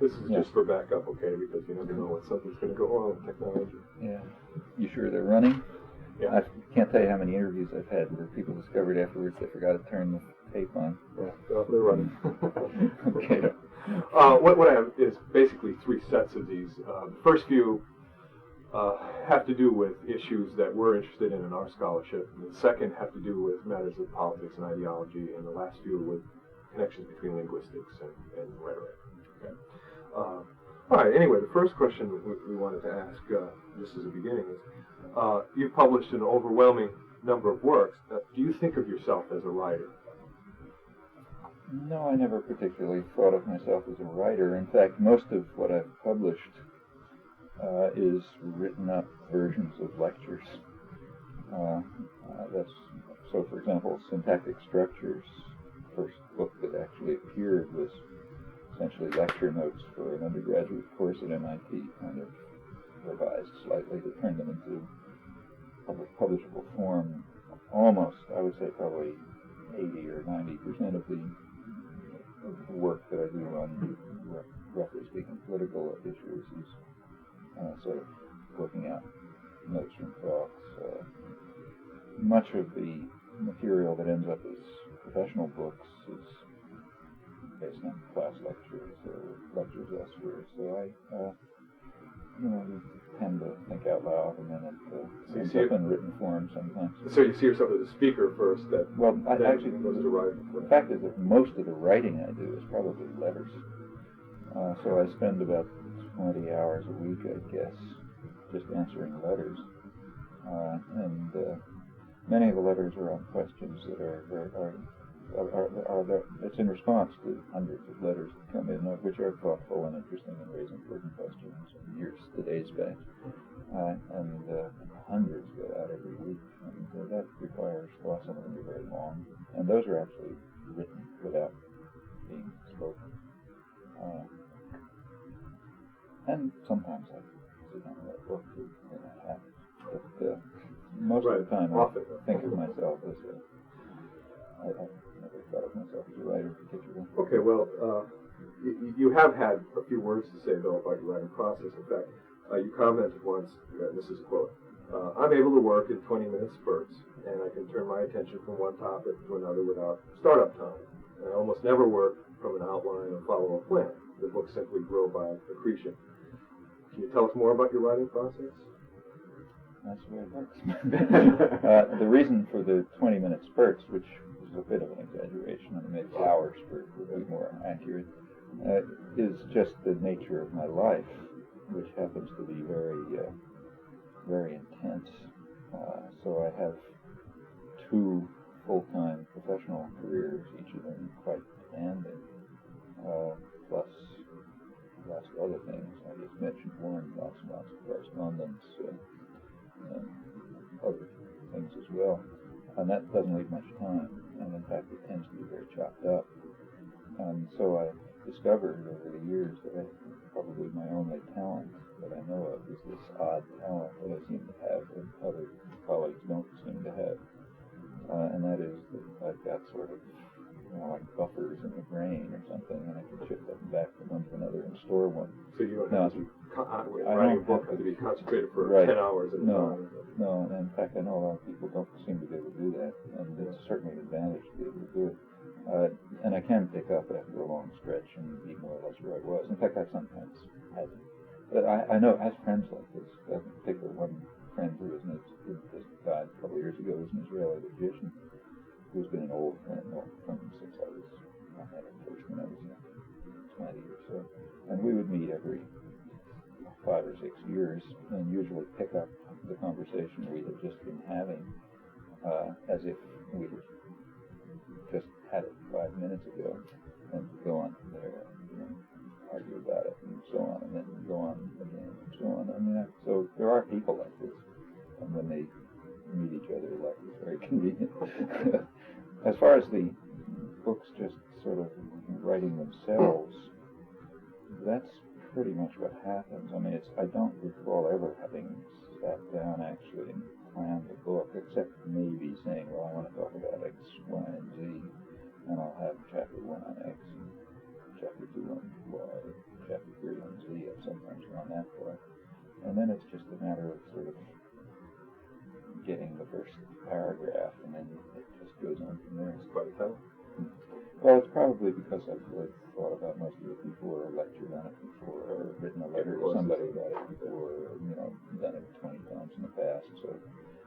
This is just for backup, okay? Because you never know when something's going to go wrong with technology. Yeah. You sure they're running? Yeah. I can't tell you how many interviews I've had where people discovered afterwards they forgot to turn the tape on. Yeah, they're running. Okay. What I have is basically three sets of these. The first few have to do with issues that we're interested in our scholarship. And the second have to do with matters of politics and ideology, and the last few with connections between linguistics and rhetoric. Okay. All right, anyway, the first question we wanted to ask, just as a beginning, is you've published an overwhelming number of works. Do you think of yourself as a writer? No, I never particularly thought of myself as a writer. In fact, most of what I've published is written up versions of lectures. So, for example, Syntactic Structures, the first book that actually appeared was essentially lecture notes for an undergraduate course at MIT, kind of revised slightly to turn them into publishable form. Almost, I would say probably 80 or 90% of the work that I do on, roughly speaking, political issues is sort of working out notes from talks. Much of the material that ends up as professional books is based on class lectures or lectures elsewhere. So we tend to think out loud, and then it ends up in written form sometimes. So you see yourself as a speaker first, actually goes to writing. The fact is that most of the writing I do is probably letters. So I spend about 20 hours a week, I guess, just answering letters. And many of the letters are on questions that it's in response to hundreds of letters that come in, which are thoughtful and interesting and raise important questions. Years to days back. And hundreds go out every week. And that requires thought. Some of them are very long. And those are actually written without being spoken. And sometimes I sit down and write a book too, when that happens. But most of the time I think of myself as I never thought of myself as a writer particularly. Okay, well, you have had a few words to say, though, about your writing process. In fact, you commented once, and this is a quote, I'm able to work in 20-minute spurts, and I can turn my attention from one topic to another without startup time. And I almost never work from an outline or follow a plan. The books simply grow by accretion. Can you tell us more about your writing process? That's the way it works. The reason for the 20-minute spurts, which is a bit of an exaggeration, and maybe hour spurt would be more accurate, is just the nature of my life, which happens to be very, very intense. So I have two full-time professional careers, each of them quite demanding, plus lots of other things. I just mentioned one, lots and lots of correspondence, and other things as well. And that doesn't leave much time, and in fact it tends to be very chopped up. And so I discovered over the years that probably my only talent that I know of is this odd talent that I seem to have that other colleagues don't seem to have. And that is that I've got sort of, like buffers in the brain or something, and I can shift them back from one to another and store one. So you don't have to be, writing a book have to be concentrated for 10 hours at a time. No, and in fact I know a lot of people don't seem to be able to do that, and it's certainly an advantage to be able to do it. And I can pick up after a long stretch and be more or less where I was. In fact, I sometimes haven't. But I know I have friends like this. In particular, one friend who just died a couple of years ago was an Israeli logician who's been an old friend since I met him first when I was 20 or so. And we would meet every 5 or 6 years and usually pick up the conversation we had just been having as if we had just had it 5 minutes ago, and go on from there, argue about it, and so on, and then go on again, and so on. I mean, so there are people like this, and when they meet each other, life is very convenient. As far as the books just sort of writing themselves, that's pretty much what happens. I mean, I don't recall ever having sat down actually and planned a book, except maybe saying, well, I want to talk about X, Y, and Z, and I'll have chapter 1 on X, and chapter 2 on Y, chapter and then it's just a matter of sort of getting the first paragraph, and then it just goes on from there. It's quite a title. Well, it's probably because I've thought about most of it before, or lectured on it before, or written a letter to somebody about it before, or, done it 20 times in the past. So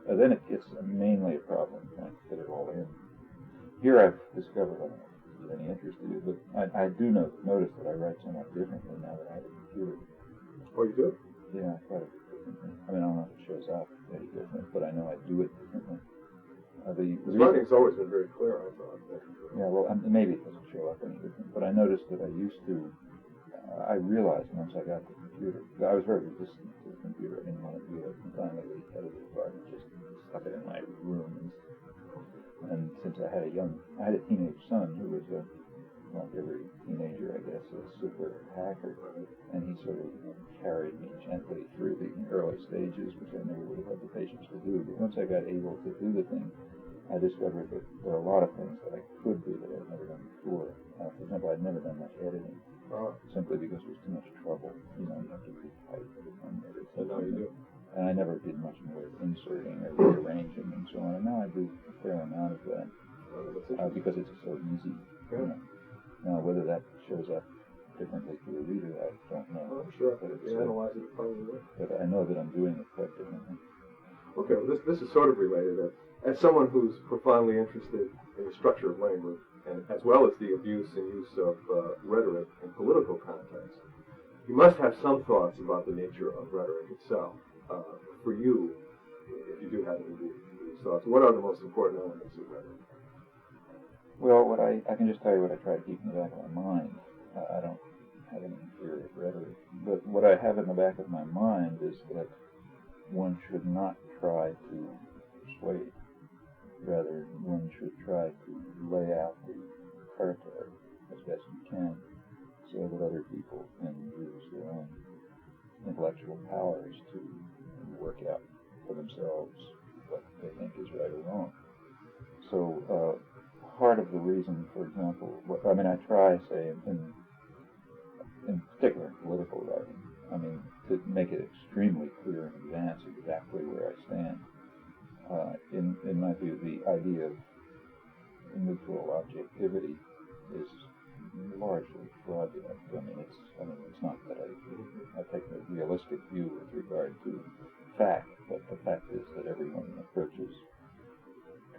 then it's mainly a problem trying to fit it all in. Here I've discovered, I don't know if it's of any interest to you, but I do notice that I write somewhat differently now that I have a computer. Oh, you do? Yeah, quite a bit differently. I mean, I don't know if it shows up any different, but I know I do it differently. His writing's always been very clear, I thought. Yeah, well, maybe it doesn't show up any different, but I noticed that I used to, I realized once I got the computer, I was very resistant to the computer. I didn't want to do it, and finally the editor department just stuck it in my room. And since I had a teenage son who was like every teenager, I guess, a super hacker, and he sort of carried me gently through the early stages, which I never would have had the patience to do. But once I got able to do the thing, I discovered that there are a lot of things that I could do that I'd never done before. For example, I'd never done much editing, simply because it was too much trouble. You have to retype every time. And now you do. And I never did much more inserting or rearranging and so on. And now I do a fair amount of that because it's so easy. Yeah. Now, whether that shows up differently to the reader, I don't know. I'm sure. But you analyze it probably will. But I know that I'm doing it quite differently. Okay, well, this is sort of related. As someone who's profoundly interested in the structure of language, and as well as the abuse and use of rhetoric in political context, you must have some thoughts about the nature of rhetoric itself. For you, if you do have any of these thoughts, what are the most important elements of rhetoric? Well, I can just tell you what I try to keep in the back of my mind. I don't have any theory of rhetoric, but what I have in the back of my mind is that one should not try to persuade. Rather, one should try to lay out the territory as best you can so that other people can use their own intellectual powers to work out for themselves what they think is right or wrong. So part of the reason, for example, I try, say, in particular in political writing, to make it extremely clear in advance exactly where I stand. In my view, the idea of neutral objectivity is largely fraudulent. It's not that I take a realistic view with regard to fact, but the fact is that everyone approaches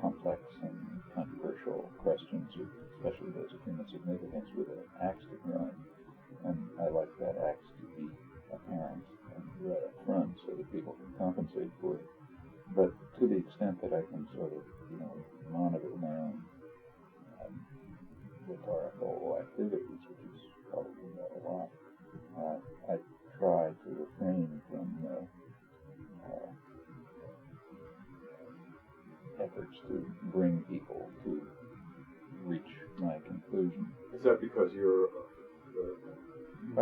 complex and controversial questions, especially those of human significance, with an axe to grind. And I like that axe to be apparent and right up front so that people can compensate for it. But to the extent that I can sort of, monitor my own rhetorical activities, which is probably not a lot, I try to refrain from efforts to bring people to reach my conclusion. Is that because you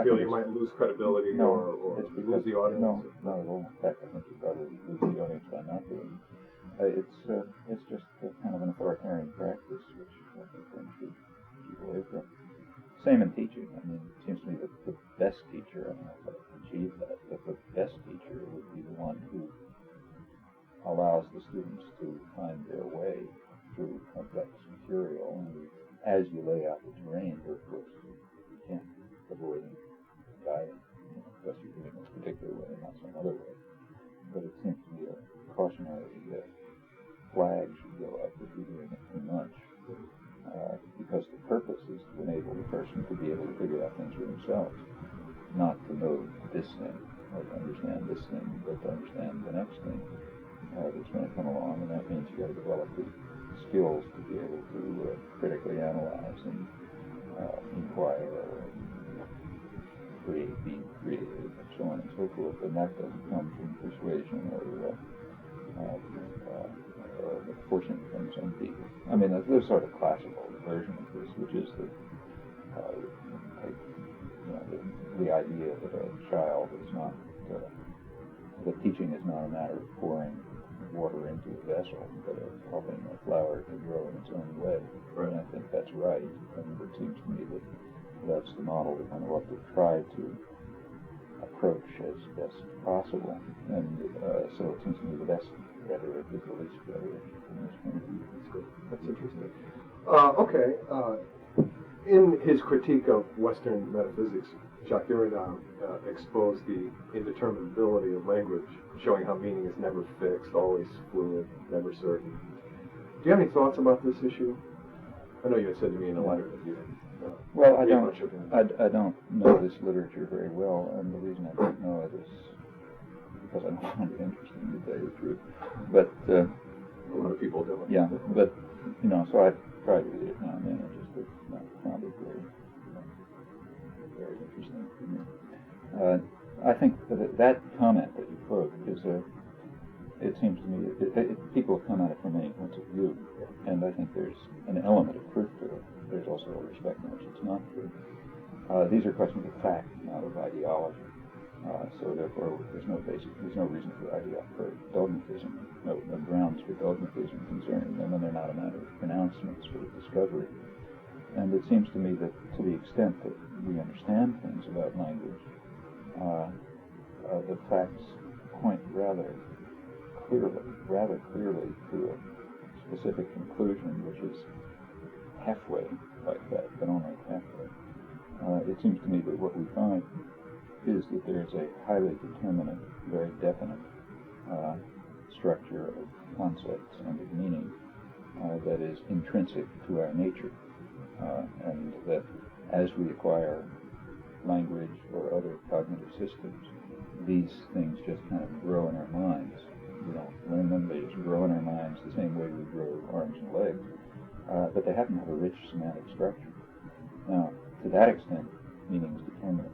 feel you might lose credibility or lose the audience? No, not at all. In fact, I think you probably lose the audience by not doing it. It's just kind of an authoritarian practice, which I think one should keep away from. Same in teaching. It seems to me that the best teacher, I don't know if I can achieve that, but the best teacher would be the one who allows the students to find their way through complex material. And as you lay out the terrain, of course, you can't avoid guiding, unless you're doing this particular way and not some other way. But it seems to me a cautionary flag should go up if you're doing it too much. Because the purpose is to enable the person to be able to figure out things for themselves, not to know this thing, or to understand this thing, but to understand the next thing that's going to come along, and that means you've got to develop the skills to be able to critically analyze and inquire and be creative, and so on and so forth, and that doesn't come from persuasion or pushing from some people. There's sort of classical version of this, which is the idea that a child is not, that teaching is not a matter of pouring water into a vessel, but of helping a flower to grow in its own way. Right. And I think that's right. It seems to me that that's the model that one ought to try to approach as best possible. And so it seems to me the best rhetoric is the least rhetoric from this point of view. That's good. That's interesting. Okay. In his critique of Western metaphysics, Jacques Derrida exposed the indeterminability of language, showing how meaning is never fixed, always fluid, never certain. Do you have any thoughts about this issue? I know you had said to me in a letter that you didn't. Well, I don't know this literature very well, and the reason I don't know it is because I don't find it interesting, to tell you the truth. But a lot of people don't. Yeah, but so I try to read it now and then. I just not found it very interesting to me. I think that comment that you quote is it seems to me people have come at it from many points of view, and I think there's an element of truth to it. There's also a respect in which it's not true. These are questions of fact, not of ideology. So therefore, there's no reason for dogmatism, no grounds for dogmatism concerning them, and they're not a matter of pronouncements for discovery. And it seems to me that to the extent that we understand things about language, the facts point rather clearly to a specific conclusion, which is halfway like that, but only halfway. It seems to me that what we find is that there is a highly determinate, very definite structure of concepts and of meaning that is intrinsic to our nature, and that as we acquire language or other cognitive systems, these things just kind of grow in our minds. We don't learn them, they just grow in our minds the same way we grow arms and legs, but they happen to have a rich semantic structure. Now, to that extent, meaning is determinate.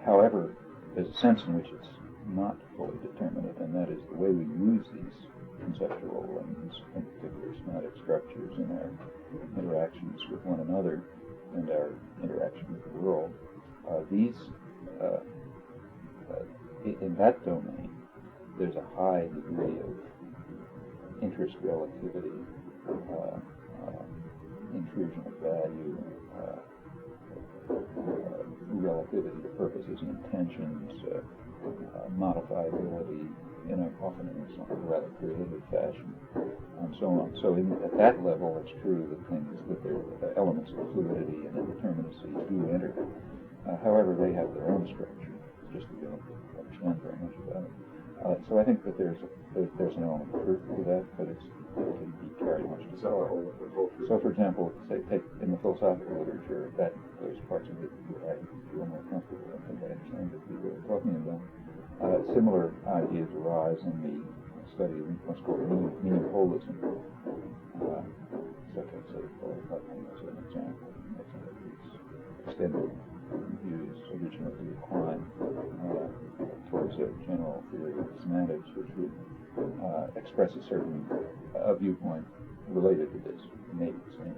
However, there's a sense in which it's not fully determinate, and that is the way we use these conceptual and in particular semantic structures in our interactions with one another and our interaction with the world. In that domain, there's a high degree of interest relativity, intrusion of value, relativity to purposes and intentions, modifiability, often in some rather creative fashion, and so on. So at that level, it's true that there are elements of fluidity and indeterminacy do enter. However, they have their own structure. It's just we don't understand very much about it. So I think that there's an element of truth to that, but it's to be carried much to far. So, for example, take in the philosophical literature, those parts of it where I feel more comfortable. I think I understand what people are talking about. Similar ideas arise in the study of what's called meaning holism. So, let's say, as an example, these extended views originally decline towards a general theory of semantics, which would express a certain viewpoint related to this, maybe the same,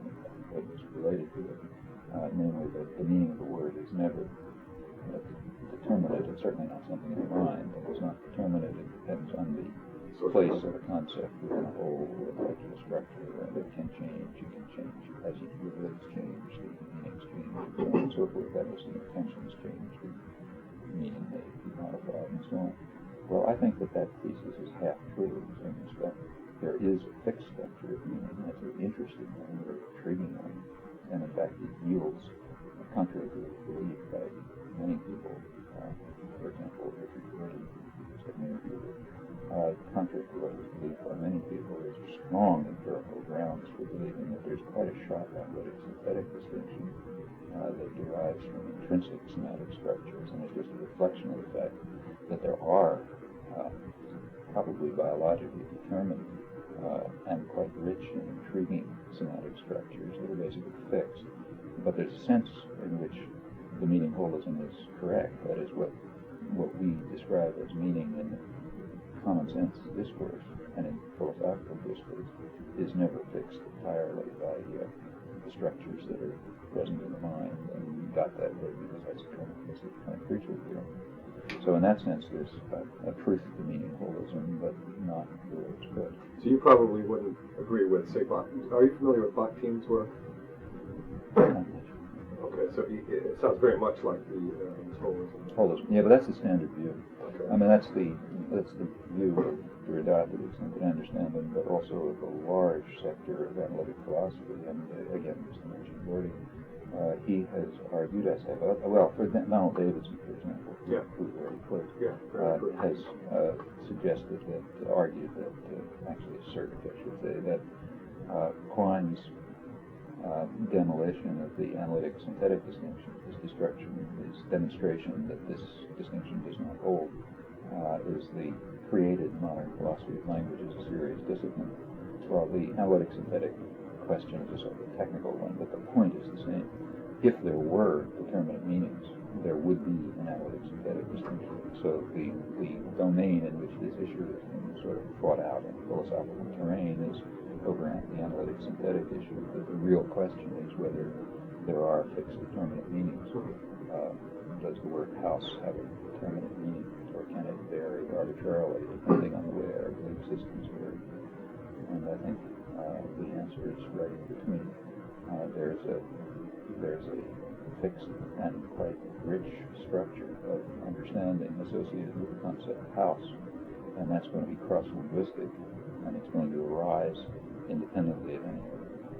but it's related to it, namely that the meaning of the word is never determinate. It's certainly not something in the mind. It's not determinate. It depends on the place of a concept within a whole intellectual structure, and it can change. It can change as your words change, the meanings change, and so on and so forth. That is, the intentions change, the meaning may be modified, and so on. Well, I think that thesis is half true in some respect. There is a fixed structure of meaning. That's an interesting one, a very intriguing one, and in fact it yields, contrary to the belief by many people, for example, Richard Gordon, contrary to what is believed by many people, there's strong empirical grounds for believing that there's quite a sharp analytic synthetic distinction that derives from intrinsic semantic structures, and it's just a reflection of the fact that there are probably biologically determined and quite rich and intriguing semantic structures that are basically fixed. But there's a sense in which the meaning holism is correct. That is, what we describe as meaning in common sense discourse and in philosophical discourse is never fixed entirely by the structures that are present in the mind. And we got that way because that's the kind of creature we are. So in that sense, there's a truth to meaning holism, but not the way it's put. So you probably wouldn't agree with, say, Bach. Are you familiar with Bakhtín's work? Okay. Okay, so it sounds very much like the holism. Holism, yeah, but that's the standard view. Okay. I mean, that's the view of Derrida, to the extent that I understand him, but also of a large sector of analytic philosophy. And again, just to mention Gordy, he has argued, as have for Donald Davidson, for example, yeah, who's very quick, has suggested that, argued that, actually asserted, I should say, that Quine's demolition of the analytic-synthetic distinction, his destruction, his demonstration that this distinction does not hold, is the created modern philosophy of language as a serious discipline. While the analytic-synthetic question is a sort of technical one, but the point is the same. If there were determinate meanings, there would be an analytic-synthetic distinction. So the domain in which this issue is being sort of fought out in philosophical terrain is over at the analytic-synthetic issue. But the real question is whether there are fixed determinate meanings. Does the word house have a determinate meaning, or can it vary arbitrarily depending on the way our belief systems vary? And I think the answer is right in between. There's a fixed and quite rich structure of understanding associated with the concept of house, and that's going to be cross-linguistic, and it's going to arise independently of any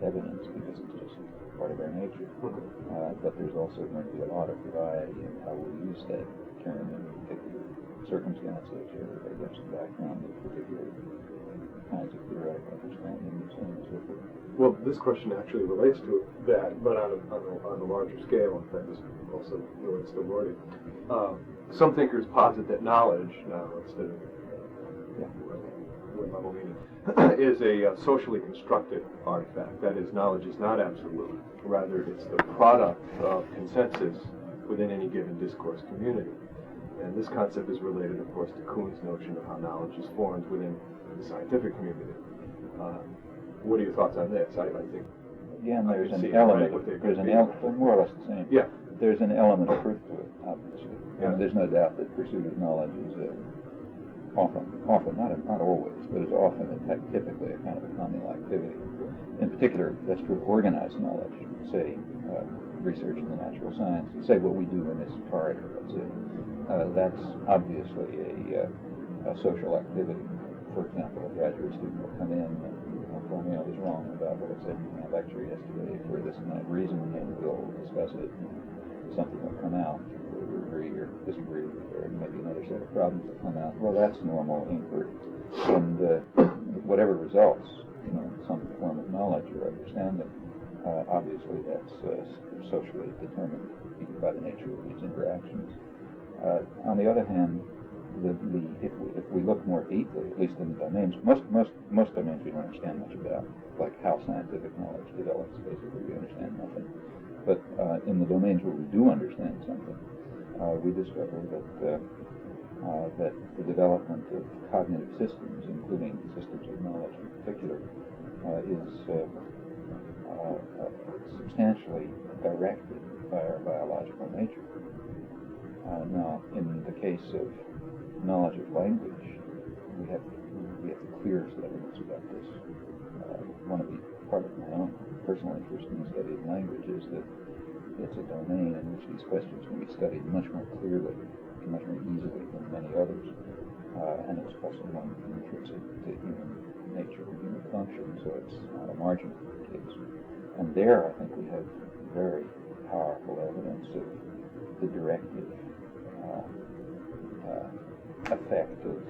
evidence because it's just part of our nature. But there's also going to be a lot of variety in how we use that term in particular circumstances or against the background of particular kinds of theoretical understanding and so on and so forth. Well, this question actually relates to that, but on a larger scale. In fact, this also relates to Rorty. Some thinkers posit that knowledge, now instead of level meaning, is a socially constructed artifact. That is, knowledge is not absolute. Rather, it's the product of consensus within any given discourse community. And this concept is related, of course, to Kuhn's notion of how knowledge is formed within the scientific community. What are your thoughts on this? I think again, there's an element. There's an element, more or less the same. Yeah. There's an element of truth to it, obviously. Yeah. There's no doubt that pursuit of knowledge is often, not always, but is often, in fact, typically a kind of a communal activity. In particular, that's true of organized knowledge. Say, research in the natural sciences. Say what we do in this corridor. Let's say that's obviously a social activity. For example, a graduate student will come in and tell me I was wrong about what I said in my lecture yesterday for this and that reason, and we'll discuss it. And something will come out. We'll agree or disagree, or maybe another set of problems will come out. Well, that's normal inquiry. And whatever results, some form of knowledge or understanding, obviously that's socially determined by the nature of these interactions. On the other hand, if we look more deeply, at least in the domains, most domains we don't understand much about, like how scientific knowledge develops. Basically, we understand nothing. But in the domains where we do understand something, we discover that the development of cognitive systems, including systems of knowledge in particular, is substantially directed by our biological nature. Now, in the case of knowledge of language, we have the clearest evidence about this. Part of my own personal interest in the study of language is that it's a domain in which these questions can be studied much more clearly, much more easily than many others, and it's also one intrinsic to human nature and human function, so it's not a marginal case. And there, I think we have very powerful evidence of the directive effect of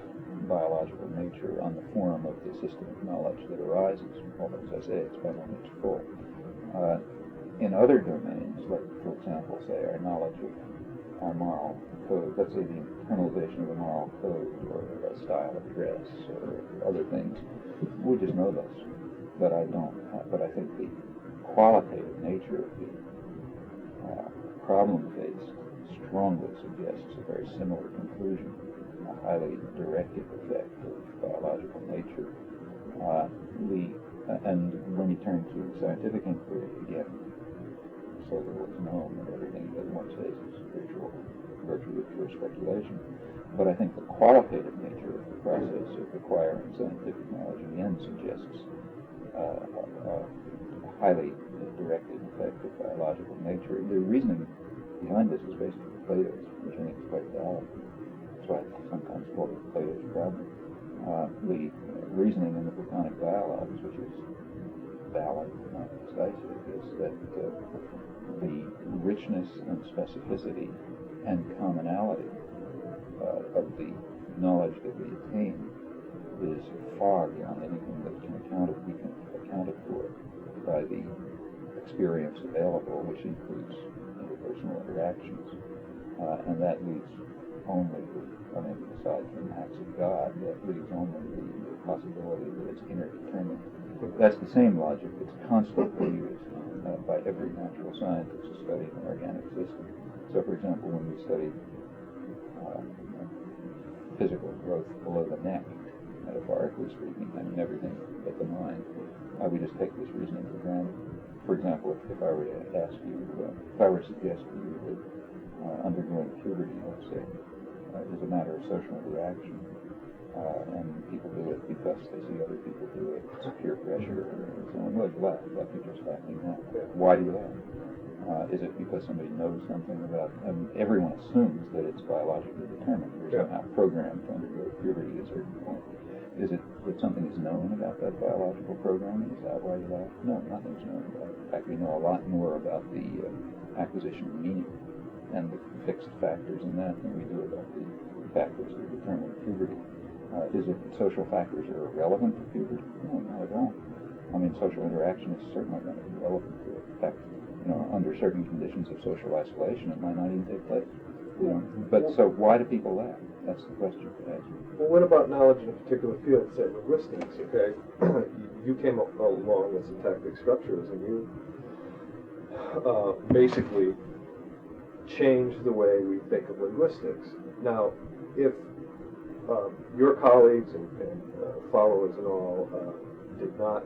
biological nature on the form of the system of knowledge that arises. Although, as I say, it's by no means full. In other domains, like, for example, say, our knowledge of our moral code, let's say the internalization of a moral code or a style of dress or other things, we just know those. But I think the qualitative nature of the problem faced strongly suggests a very similar conclusion, a highly directive effect of biological nature. And when you turn to scientific inquiry, again, so little is known that everything that one says is virtually pure speculation. But I think the qualitative nature of the process of acquiring scientific knowledge again suggests a highly directly affected biological nature. The reasoning behind this is basically Plato's, which I think is quite valid. That's why I sometimes call it Plato's problem. The reasoning in the Platonic dialogues, which is valid, not decisive, is that the richness and specificity and commonality of the knowledge that we attain is far beyond anything that we can account for by the experience available, which includes interpersonal interactions, and that leaves only, aside from acts of God, that leaves only the possibility that it's interdeterminate. That's the same logic that's constantly used by every natural scientist studying an organic system. So, for example, when we study physical growth below the neck, metaphorically speaking, everything but the mind, we just take this reasoning for granted. For example, if I were to ask you, if I were to suggest to you that undergoing puberty, let's say, is a matter of social interaction, and people do it because they see other people do it, it's peer pressure, and so on. Well, you laugh, like you're just laughing now. Why do you laugh? Is it because somebody knows something about, everyone assumes that it's biologically determined, or somehow programmed to undergo puberty at a certain point. Is it that something is known about that biological programming? Is that why you laugh? No, nothing's known about it. In fact, we know a lot more about the acquisition of meaning and the fixed factors in that than we do about the factors that determine puberty. Is it that social factors are irrelevant to puberty? No, not at all. Social interaction is certainly going to be relevant to it. In fact, under certain conditions of social isolation, it might not even take place. But so why do people laugh? That's the question to ask. Well, what about knowledge in a particular field, say linguistics, okay? You came along with syntactic structures, and you basically changed the way we think of linguistics. Now, if your colleagues and followers and all did not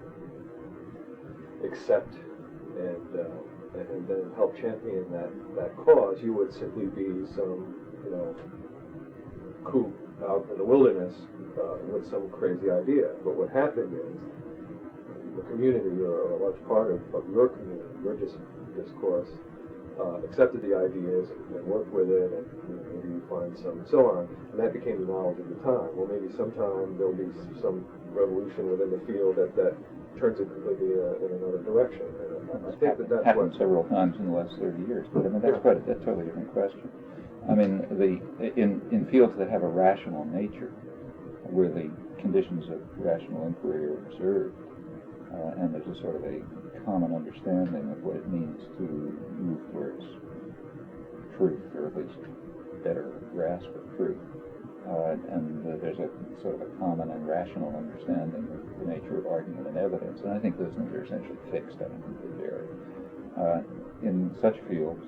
accept and then help champion that cause, you would simply be some, kook out in the wilderness with some crazy idea. But what happened is the community, or a large part of your community, your discourse, accepted the ideas and worked with it, and maybe you find some, and so on, and that became the knowledge of the time. Well, maybe sometime there'll be some revolution within the field that turns it completely in another direction. And I think that's happened several times in the last 30 years, but that's a totally different question. In fields that have a rational nature, where the conditions of rational inquiry are observed, and there's a sort of a common understanding of what it means to move towards truth, or at least better grasp of truth, and there's a sort of a common and rational understanding of the nature of argument and evidence, and I think those things are essentially fixed. I don't think they vary. In such fields,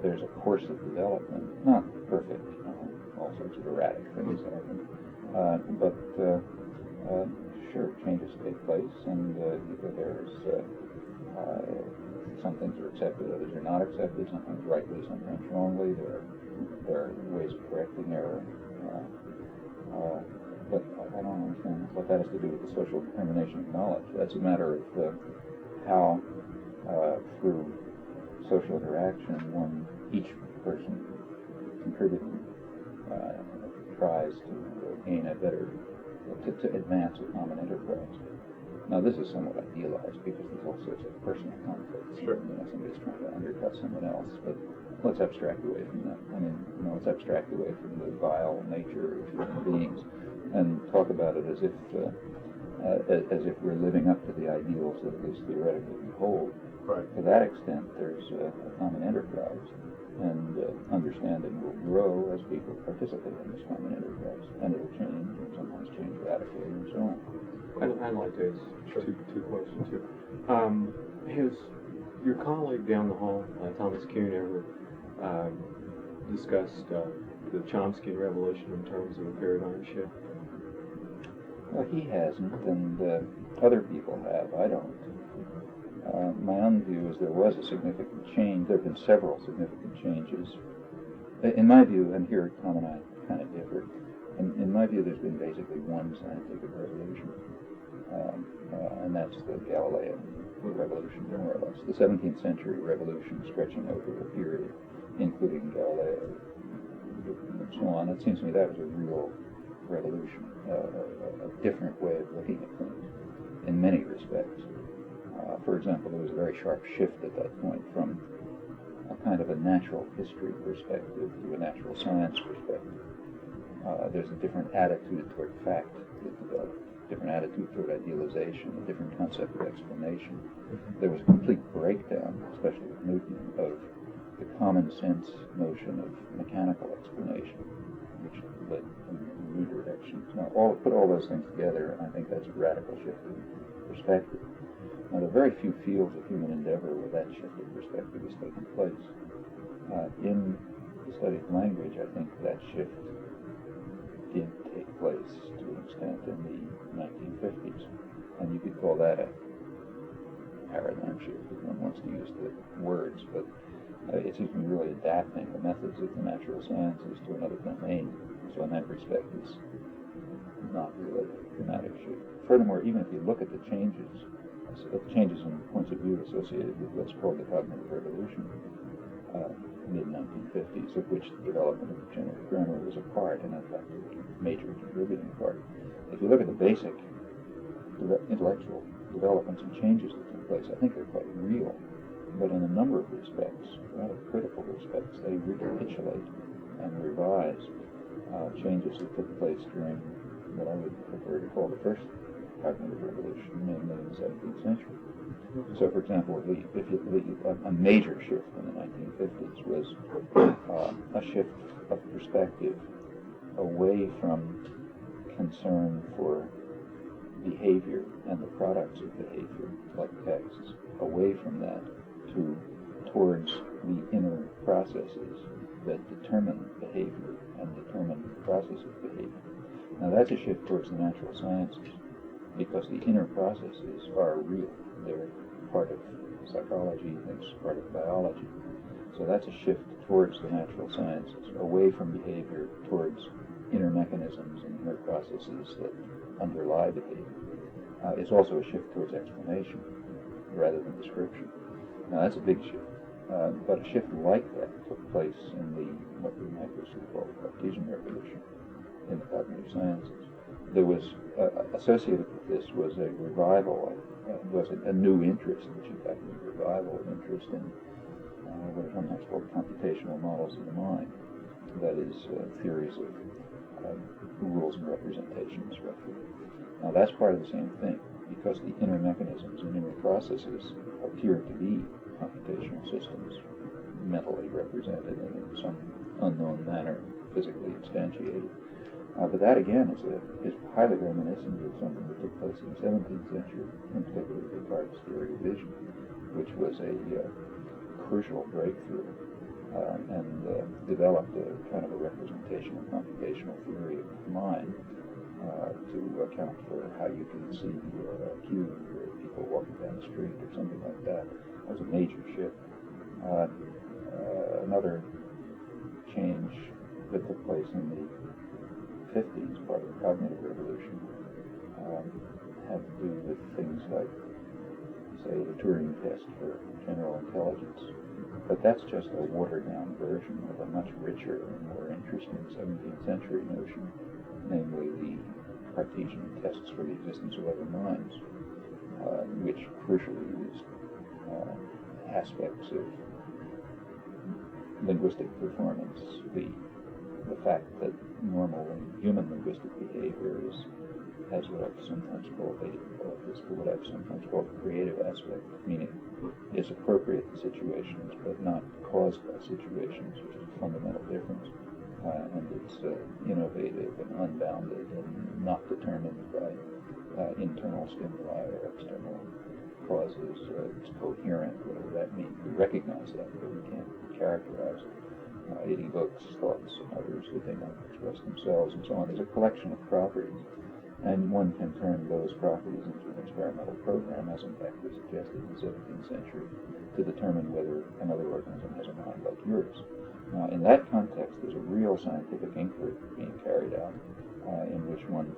there's a course of development, not perfect, all sorts of erratic things happen, but sure, changes take place, and there's some things are accepted, others are not accepted, sometimes rightly, sometimes wrongly. There are ways of correcting error, but I don't understand what that has to do with the social determination of knowledge. That's a matter of how, through social interaction, each person contributing tries to gain a better, to advance a common enterprise. Now, this is somewhat idealized because there's all sorts of personal conflicts. Sure. Somebody's trying to undercut someone else, but let's abstract away from that. Let's abstract away from the vile nature of human beings and talk about it as if we're living up to the ideals that at least theoretically we hold. Right. To that extent, there's a common enterprise, and understanding will grow as people participate in this common enterprise, and it'll change, and sometimes change radically, and so on. I'd like to ask two questions here. Has your colleague down the hall, Thomas Kuhn, ever discussed the Chomskyan revolution in terms of a paradigm shift? Well, he hasn't, and other people have. I don't. My own view is there was a significant change. There have been several significant changes. In my view, and here Tom and I kind of differ, in my view there's been basically one scientific revolution. and that's the Galilean revolution, more or less. The 17th century revolution stretching over a period, including Galileo and so on. It seems to me that was a real revolution, a different way of looking at things in many respects. For example, there was a very sharp shift at that point from a kind of a natural history perspective to a natural science perspective. There's a different attitude toward fact that developed, different attitude toward idealization, a different concept of explanation. There was a complete breakdown, especially with Newton, of the common sense notion of mechanical explanation, which led in new directions. Now, put all those things together, and I think that's a radical shift in perspective. Now, there are very few fields of human endeavor where that shift in perspective has taken place. In the study of language, I think that shift did take place to an extent in the 1950s, and you could call that a paradigm shift if one wants to use the words, but it seems to be really adapting the methods of the natural sciences to another domain. So in that respect, it's not really a dramatic shift. Furthermore, even if you look at the changes in points of view associated with what's called the cognitive revolution, mid-1950s, of which the development of generative grammar was a part, and in fact a major contributing part. If you look at the basic intellectual developments and changes that took place, I think they're quite real, but in a number of respects, rather critical respects, they recapitulate and revise changes that took place during what I would prefer to call the first cognitive revolution, namely in the 17th century. So, for example, a major shift in the 1950s was a shift of perspective away from concern for behavior and the products of behavior, like texts, away from that towards the inner processes that determine behavior and determine the process of behavior. Now, that's a shift towards the natural sciences, because the inner processes are real. They're part of psychology, it's part of biology. So that's a shift towards the natural sciences, away from behavior towards inner mechanisms and inner processes that underlie behavior. It's also a shift towards explanation rather than description. Now that's a big shift. But a shift like that took place in what we might call the Cartesian revolution in the cognitive sciences. There was associated with this was a revival, was a new interest, which in fact was a revival of interest in what are sometimes called computational models of the mind. That is, theories of rules and representations, roughly. Now that's part of the same thing, because the inner mechanisms and inner processes appear to be computational systems, mentally represented and in some unknown manner physically instantiated. But that again is highly reminiscent of something that took place in the 17th century, in particular Descartes' theory of vision, which was a crucial breakthrough and developed a kind of a representation and computational theory of mind to account for how you can see a cube or people walking down the street or something like that. That was a major shift. Another change that took place in the 50s, part of the cognitive revolution, had to do with things like, say, the Turing test for general intelligence. But that's just a watered-down version of a much richer and more interesting 17th century notion, namely the Cartesian tests for the existence of other minds, which crucially used aspects of linguistic performance, the fact that normal and human linguistic behavior has what I've sometimes called a creative aspect, meaning is appropriate to situations but not caused by situations, which is a fundamental difference. And it's innovative and unbounded and not determined by internal stimuli or external causes. It's coherent, whatever that means. We recognize that, but we can't characterize it. It evokes thoughts of others that they might express themselves and so on. There's a collection of properties, and one can turn those properties into an experimental program, as in fact was suggested in the 17th century, to determine whether another organism has a mind like yours. Now, in that context, there's a real scientific inquiry being carried out in which one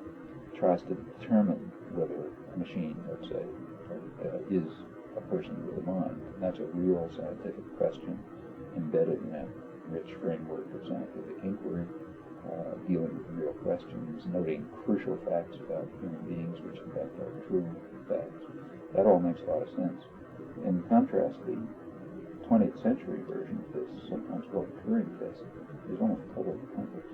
tries to determine whether a machine, let's say, is a person with a mind. That's a real scientific question embedded in that rich framework of scientific inquiry, dealing with real questions, noting crucial facts about human beings, which in fact are true facts. That all makes a lot of sense. In contrast, the 20th century version of this, sometimes called the Turing test, is almost totally pointless.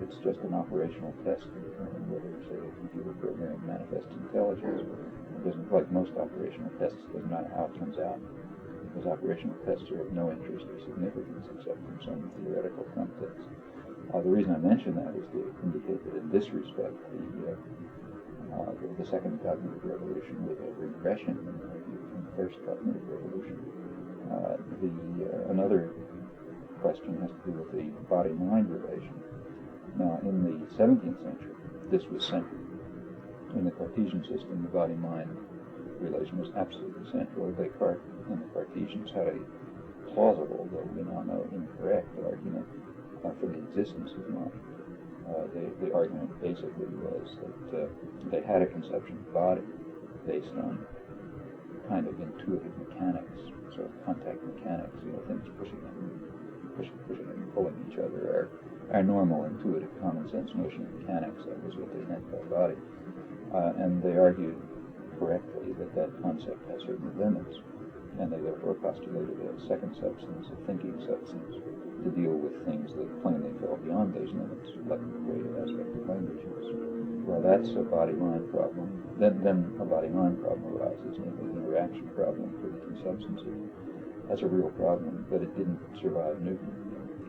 It's just an operational test to determine whether, say, a computer program manifests intelligence. It doesn't, like most operational tests, it doesn't matter how it turns out, because operational tests are of no interest or significance except in some theoretical context. The reason I mention that is to indicate that in this respect, the second cognitive revolution was a regression in my view from the first cognitive revolution. Another question has to do with the body-mind relation. Now, in the 17th century, this was central. In the Cartesian system, the body-mind relation was absolutely central. Descartes and the Cartesians had a plausible, though we now know incorrect, argument for the existence of mind. The argument basically was that they had a conception of body based on kind of intuitive mechanics, sort of contact mechanics, things pushing and pulling each other. Our normal, intuitive, common sense notion of mechanics, that was what they meant by body. And they argued correctly that concept has certain limits, and they therefore postulated a second substance, a thinking substance, to deal with things that plainly fell beyond those limits, like the creative aspect of languages. Well, that's a body-mind problem. Then a body-mind problem arises, namely the interaction problem for the two substances. That's a real problem, but it didn't survive Newton.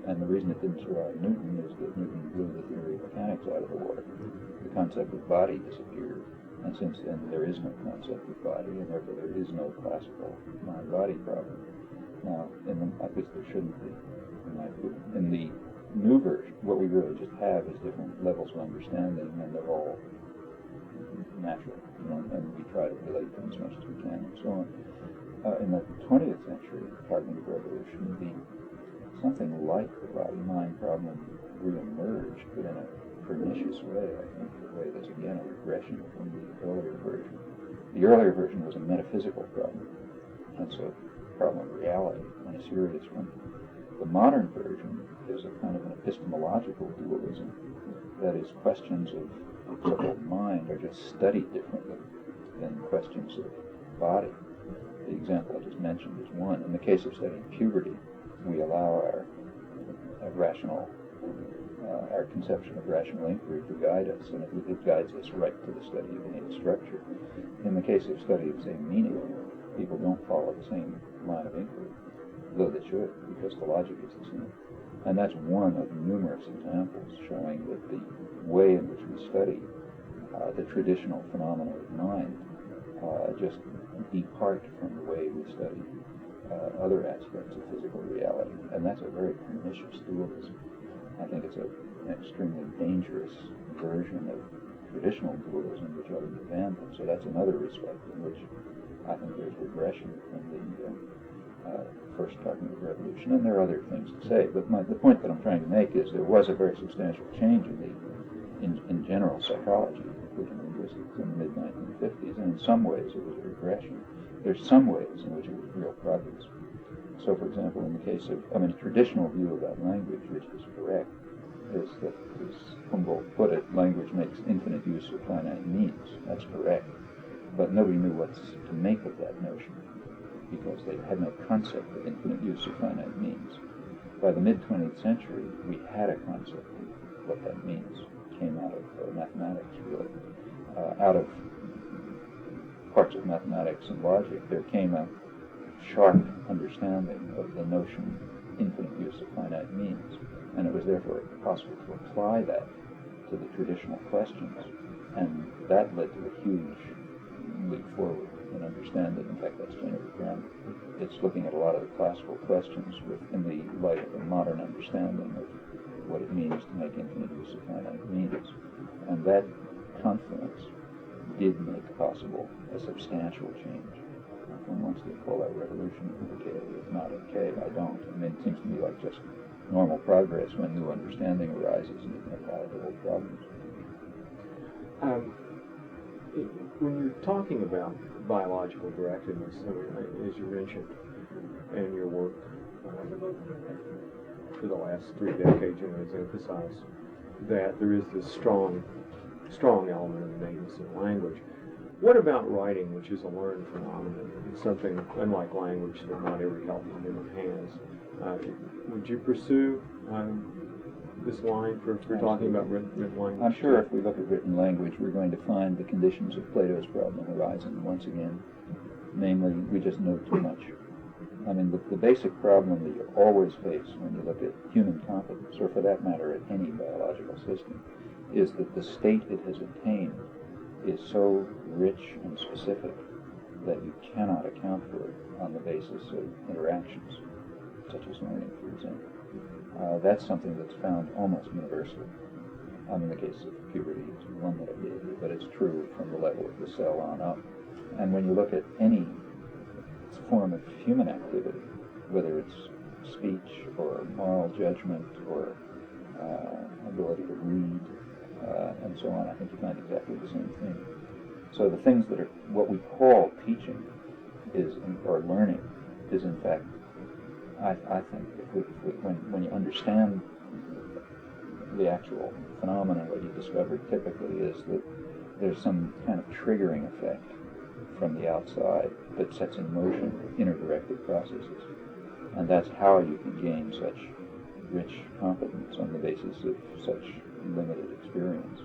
And the reason it didn't survive Newton is that Newton blew the theory of mechanics out of the water. The concept of body disappeared, and since then there is no concept of body, and therefore there is no classical mind-body problem. Now, at least there shouldn't be, in my view. In the new version, what we really just have is different levels of understanding, and they're all natural, and we try to relate them as much as we can, and so on. In the 20th century cognitive revolution, something like the body-mind problem re-emerged, but in a pernicious way, I think, a way that's again a regression from the earlier version. The earlier version was a metaphysical problem, and so a problem of reality, and a serious one. The modern version is a kind of an epistemological dualism, that is, questions of so-called mind are just studied differently than questions of body. The example I just mentioned is one. In the case of studying puberty, we allow our conception of rational inquiry to guide us, and it guides us right to the study of innate structure. In the case of study of, say, meaning, people don't follow the same line of inquiry, though they should, because the logic is the same. And that's one of numerous examples showing that the way in which we study the traditional phenomena of mind just depart from the way we study other aspects of physical reality. And that's a very pernicious dualism. I think it's an extremely dangerous version of traditional dualism which ought to be abandoned. So that's another respect in which I think there's regression from the first cognitive revolution. And there are other things to say, but the point that I'm trying to make is there was a very substantial change in general psychology, including linguistics, in the mid-1950s, and in some ways it was a regression. There's some ways in which it was real progress. So, for example, in the case of, a traditional view about language, which is correct, is that, as Humboldt put it, language makes infinite use of finite means. That's correct. But nobody knew what to make of that notion, because they had no concept of infinite use of finite means. By the mid-20th century, we had a concept of what that means. It came out of mathematics, really. Out of parts of mathematics and logic, there came a sharp understanding of the notion infinite use of finite means, and it was therefore possible to apply that to the traditional questions, and that led to a huge leap forward in understanding. In fact, that's generative grammar. It's looking at a lot of the classical questions in the light of a modern understanding of what it means to make infinite use of finite means, and that confluence did make possible a substantial change. One wants to call that revolution okay, if not okay, I don't. It seems to me like just normal progress when new understanding arises and you can apply it to old problems. when you're talking about biological directedness, I mean, as you mentioned in your work for the last 3 decades, has emphasized that there is this strong element of innateness in language. What about writing, which is a learned phenomenon? It's something, unlike language, that not every healthy human has. Would you pursue this line for talking about written language? I'm sure if we look at written language, we're going to find the conditions of Plato's problem arising once again. Namely, we just know too much. I mean, the basic problem that you always face when you look at human competence, or for that matter at any biological system, is that the state it has attained is so rich and specific that you cannot account for it on the basis of interactions, such as learning, for example. That's something that's found almost universally. In the case of puberty, it's one that I gave you, but it's true from the level of the cell on up. And when you look at any form of human activity, whether it's speech or moral judgment or ability to read, and so on, I think you find exactly the same thing. So the things that are what we call teaching or learning is in fact, I think, when you understand the actual phenomenon, what you discover typically is that there's some kind of triggering effect from the outside that sets in motion inner-directed processes. And that's how you can gain such rich competence on the basis of such limited experience.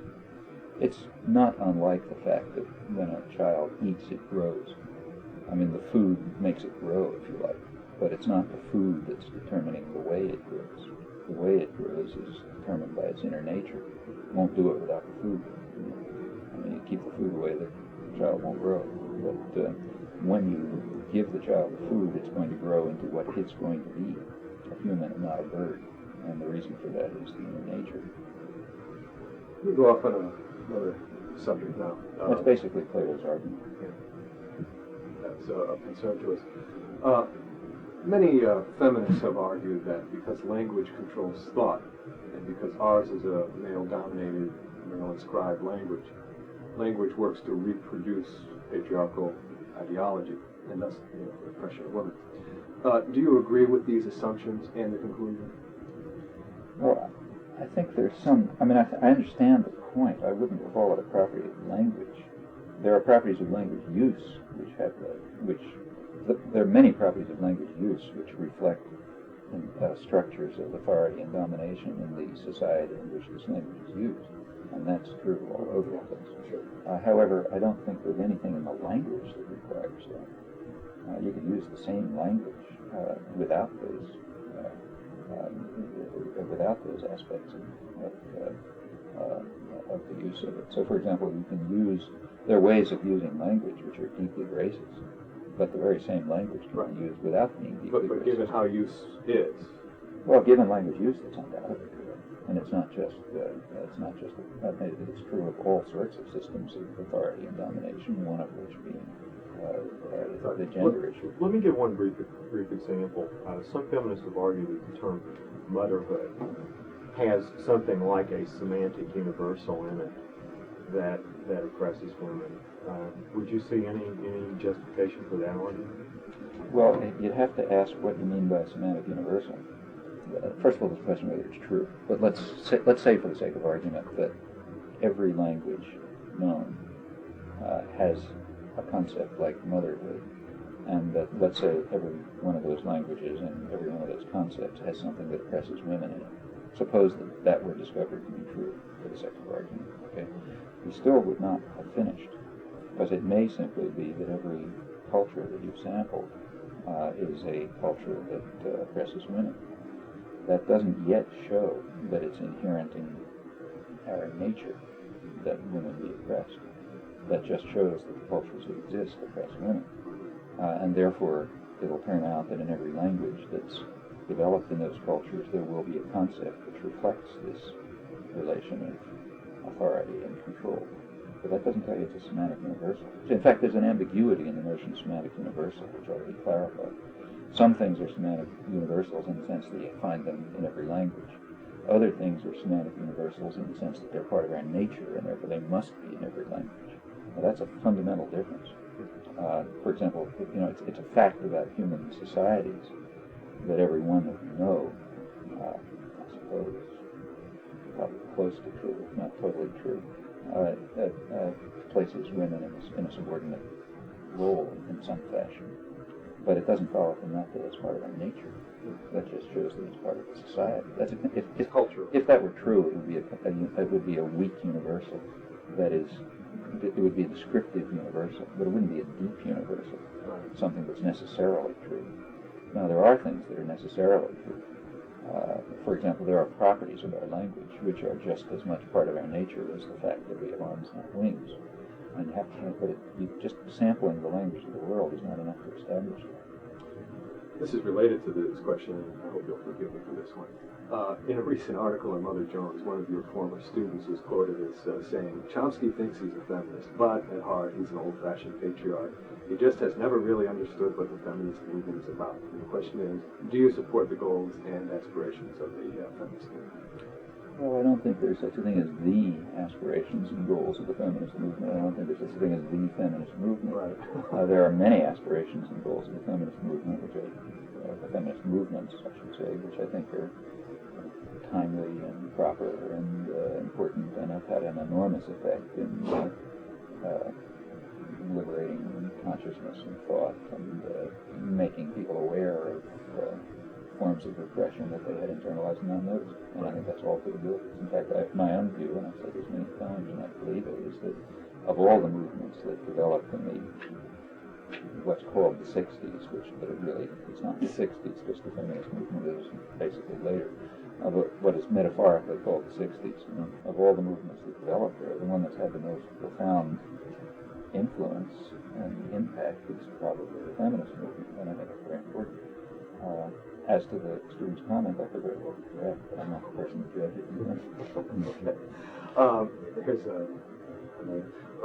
It's not unlike the fact that when a child eats, it grows. I mean, the food makes it grow, if you like, but it's not the food that's determining the way it grows. The way it grows is determined by its inner nature. It won't do it without the food. I mean, you keep the food away, the child won't grow. But when you give the child the food, it's going to grow into what it's going to be, a human and not a bird. And the reason for that is the inner nature. We go off on another subject now. That's basically Plato's argument. Yeah. That's of concern to us. Many feminists have argued that because language controls thought, and because ours is a male-dominated, male-inscribed language, language works to reproduce patriarchal ideology, and thus the oppression of women. Do you agree with these assumptions and the conclusion? Well, I think there's some. I mean, I understand the point. I wouldn't call it a property of language. There are properties of language use there are many properties of language use which reflect structures of authority and domination in the society in which this language is used, and that's true all over the place. Sure. However, I don't think there's anything in the language that requires that. You could use the same language without those aspects of the use of it. So, for example, there are ways of using language which are deeply racist, but the very same language can be used without being deeply racist. But given how use is. Well, given language use, it's undoubtedly true. And it's not just it's true of all sorts of systems of authority and domination, one of which being the gender issue. Let me give one brief example. Some feminists have argued that the term motherhood has something like a semantic universal in it that oppresses women. Would you see any justification for that argument? Well, you'd have to ask what you mean by semantic universal. First of all, there's a question whether it's true. But let's say, for the sake of argument, that every language known has a concept like motherhood, and that, let's say, every one of those languages and every one of those concepts has something that oppresses women in it. Suppose that were discovered to be true, for the sake of argument. Okay, we still would not have finished, because it may simply be that every culture that you've sampled is a culture that oppresses women. That doesn't yet show that it's inherent in our nature that women be oppressed. That just shows that the cultures that exist oppress women. And therefore, it'll turn out that in every language that's developed in those cultures, there will be a concept which reflects this relation of authority and control. But that doesn't tell you it's a semantic universal. In fact, there's an ambiguity in the notion of semantic universal, which ought to be clarified. Some things are semantic universals in the sense that you find them in every language. Other things are semantic universals in the sense that they're part of our nature, and therefore they must be in every language. Now, that's a fundamental difference. For example, it's a fact about human societies that every one of you know, I suppose, probably close to true, if not totally true, places women in a subordinate role in some fashion. But it doesn't follow from that it's part of our nature. That just shows that it's part of the society. If cultural. If that were true, it would be a weak universal. That is, it would be a descriptive universal, but it wouldn't be a deep universal. Something that's necessarily true. Now, there are things that are necessarily true. For example, there are properties of our language which are just as much part of our nature as the fact that we have arms and wings. And you have to think that just sampling the language of the world is not enough to establish that. This is related to this question, and I hope you'll forgive me for this one. In a recent article in Mother Jones, one of your former students was quoted as saying, Chomsky thinks he's a feminist, but at heart he's an old-fashioned patriarch. He just has never really understood what the feminist movement is about. And the question is, do you support the goals and aspirations of the feminist movement? Well, I don't think there's such a thing as the aspirations and goals of the feminist movement. I don't think there's such a thing as the feminist movement. Right. There are many aspirations and goals of the feminist movement, the feminist movements, I should say, which I think are timely and proper and important and have had an enormous effect in liberating consciousness and thought and making people aware of forms of repression that they had internalized and not noticed. And I think that's all for the good. In fact, my own view, and I've said this many times, and I believe it, is that of all the movements that developed in the what's called the 60s, but it really it's not the 60s, because the feminist movement is basically later, but what is metaphorically called the 60s. Of all the movements that developed there, the one that's had the most profound influence and impact is probably the feminist movement, and I think it's very important. As to the student's comment, I could very well be correct, but I'm not the person to judge it.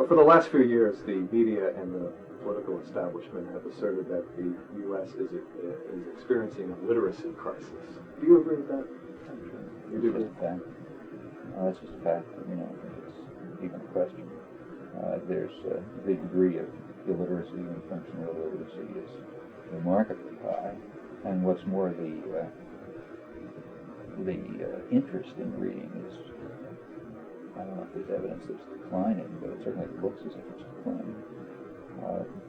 For the last few years, the media and the political establishment have asserted that the U.S. is experiencing a literacy crisis. Do you agree with that? You do? It's just a fact. That's just a fact. I think it's even a question. There's the degree of illiteracy and functional illiteracy is remarkably high. And what's more, the interest in reading is, I don't know if there's evidence that it's declining, but it certainly looks as if it's declining.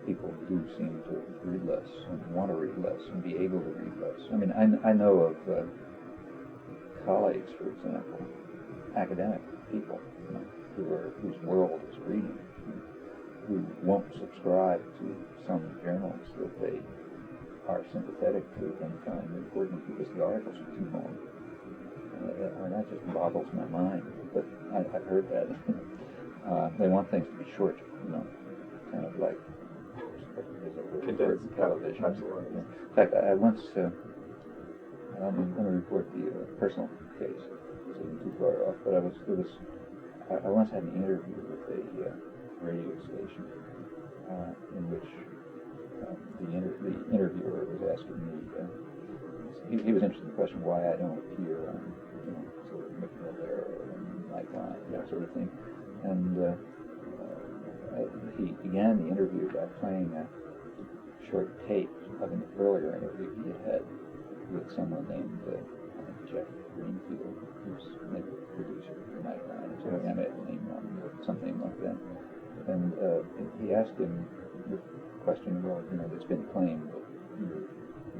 People do seem to read less and want to read less and be able to read less. I mean, I know of colleagues, for example, academic people, whose world is reading, who won't subscribe to some journals that they are sympathetic to and find important because the articles are too long. That just boggles my mind. But I've heard that. They want things to be short, kind of like condensed television. Absolutely. In fact, I once, I'm going to report the personal case. This isn't too far off, but I once had an interview with a radio station in which the interviewer was asking me, he was interested in the question why I don't appear on, sort of McMillan and Nightline, that sort of thing. And he began the interview by playing a short tape of an earlier interview he had with someone named, I think, Jeff Greenfield, who's maybe a producer for Nightline, or something. I may have the name wrong, or something like that. And he asked him the question, well, it's been claimed that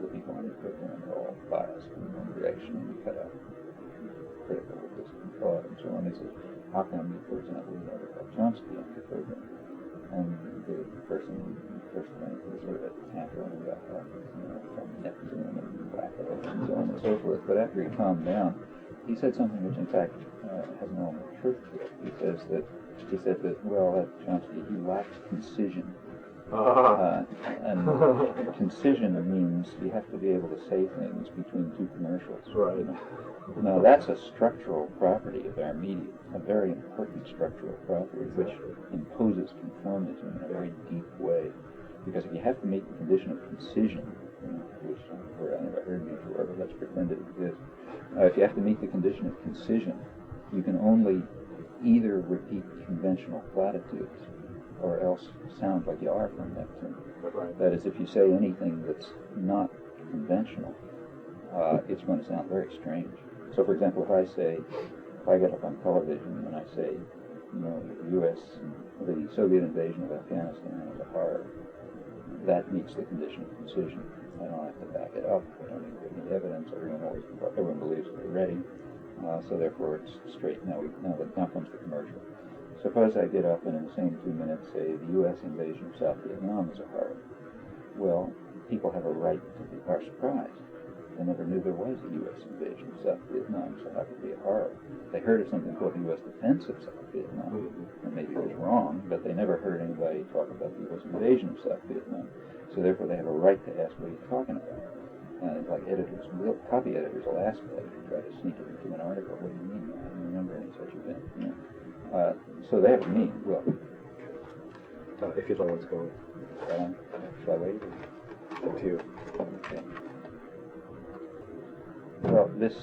the people on your program are all biased in one direction, and you cut out critical of this thought and so on. He says, how come, for example, you never got Chomsky on your program? And the person first went into sort of a tantrum about that, from Neptune and Plato and so on and so forth. But after he calmed down, he said something which, in fact, has an element of truth to it. He said that, well, at Chomsky, he lacked concision. And concision means you have to be able to say things between two commercials. Right. Now, that's a structural property of our media, a very important structural property, which imposes conformism in a very deep way. Because if you have to meet the condition of concision, which I never heard before, but let's pretend it exists. If you have to meet the condition of concision, you can only either repeat conventional platitudes or else sound like you are from Neptune. Right. That is, if you say anything that's not conventional, it's going to sound very strange. So, for example, if I get up on television and I say, the U.S. the Soviet invasion of Afghanistan is a horror, that meets the condition of precision. I don't have to back it up. I don't need to give any evidence. Everyone believes it already. So therefore, it's straight. Now comes the commercial. Suppose I get up and in the same 2 minutes say the U.S. invasion of South Vietnam is a horror. Well, people have a right to be surprised. They never knew there was a U.S. invasion of South Vietnam, so how could it be a horror? They heard of something called the U.S. defense of South Vietnam, and maybe it was wrong, but they never heard anybody talk about the U.S. invasion of South Vietnam. So therefore, they have a right to ask what he's talking about. Like editors, copy editors will ask that if you try to sneak it into an article. What do you mean? I don't remember any such event. So they have to mean, well, If you'd like what's going. shall I wait? Up to you. Okay. Well, this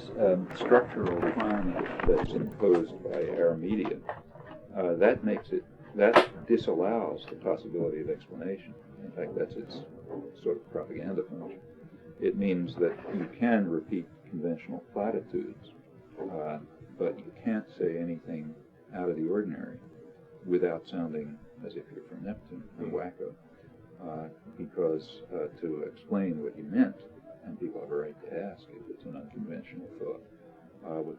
structural requirement that's imposed by our media, that disallows the possibility of explanation. In fact, that's its sort of propaganda function. It means that you can repeat conventional platitudes, but you can't say anything out of the ordinary without sounding as if you're from Neptune or wacko, because to explain what you meant, and people have a right to ask if it's an unconventional thought,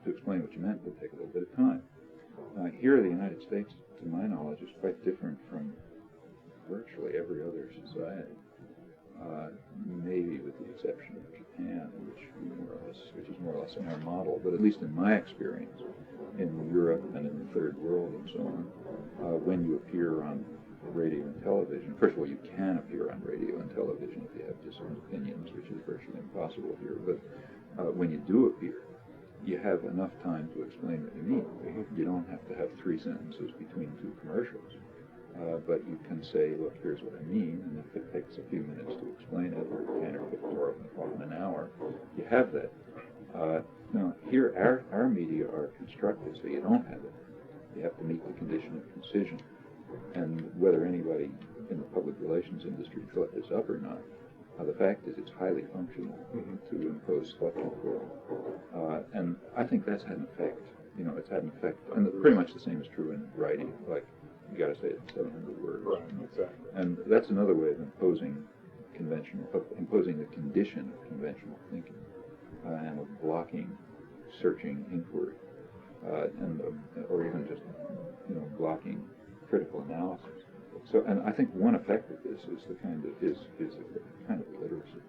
to explain what you meant would take a little bit of time. Here, the United States, to my knowledge, is quite different from virtually every other society. Maybe with the exception of Japan, which is more or less in our model, but at least in my experience in Europe and in the Third World and so on, when you appear on radio and television, first of all, you can appear on radio and television if you have different opinions, which is virtually impossible here, but when you do appear, you have enough time to explain what you mean. You don't have to have 3 sentences between 2 commercials. But you can say, look, here's what I mean, and if it takes a few minutes to explain it, or 10 or 15 or often an hour, you have that. Now, here, our media are constructed so you don't have it. You have to meet the condition of concision. And whether anybody in the public relations industry thought this up or not, the fact is it's highly functional to impose thought control. And I think that's had an effect. It's had an effect. And pretty much the same is true in writing. Like, you got to say it in 700 words. Right, exactly. And that's another way of imposing the condition of conventional thinking, and of blocking searching inquiry, or even just blocking critical analysis. So, and I think one effect of this is the kind of literacy.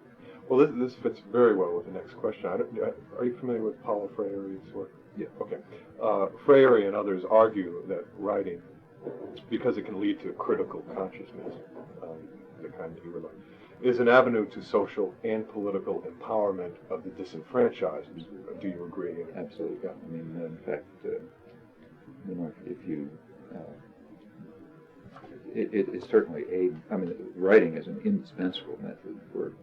Well, this fits very well with the next question. Are you familiar with Paulo Freire's work? Yeah. Okay. Freire and others argue that writing, because it can lead to critical consciousness, the kind that you were like, is an avenue to social and political empowerment of the disenfranchised. Do you agree? Absolutely. Yeah. I mean, in fact, if you, it is certainly writing is an indispensable method for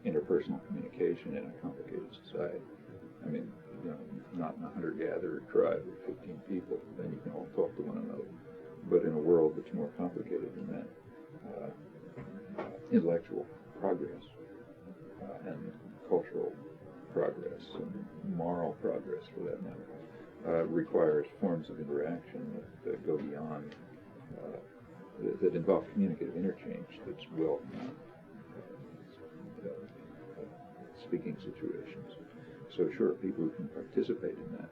interpersonal communication in a complicated society. I mean, not in a hunter-gatherer tribe of 15 people, then you can all talk to one another. But in a world that's more complicated than that, intellectual progress and cultural progress and moral progress, for that matter, requires forms of interaction that go beyond, that involve communicative interchange that's well beyond speaking situations. So sure, people who can participate in that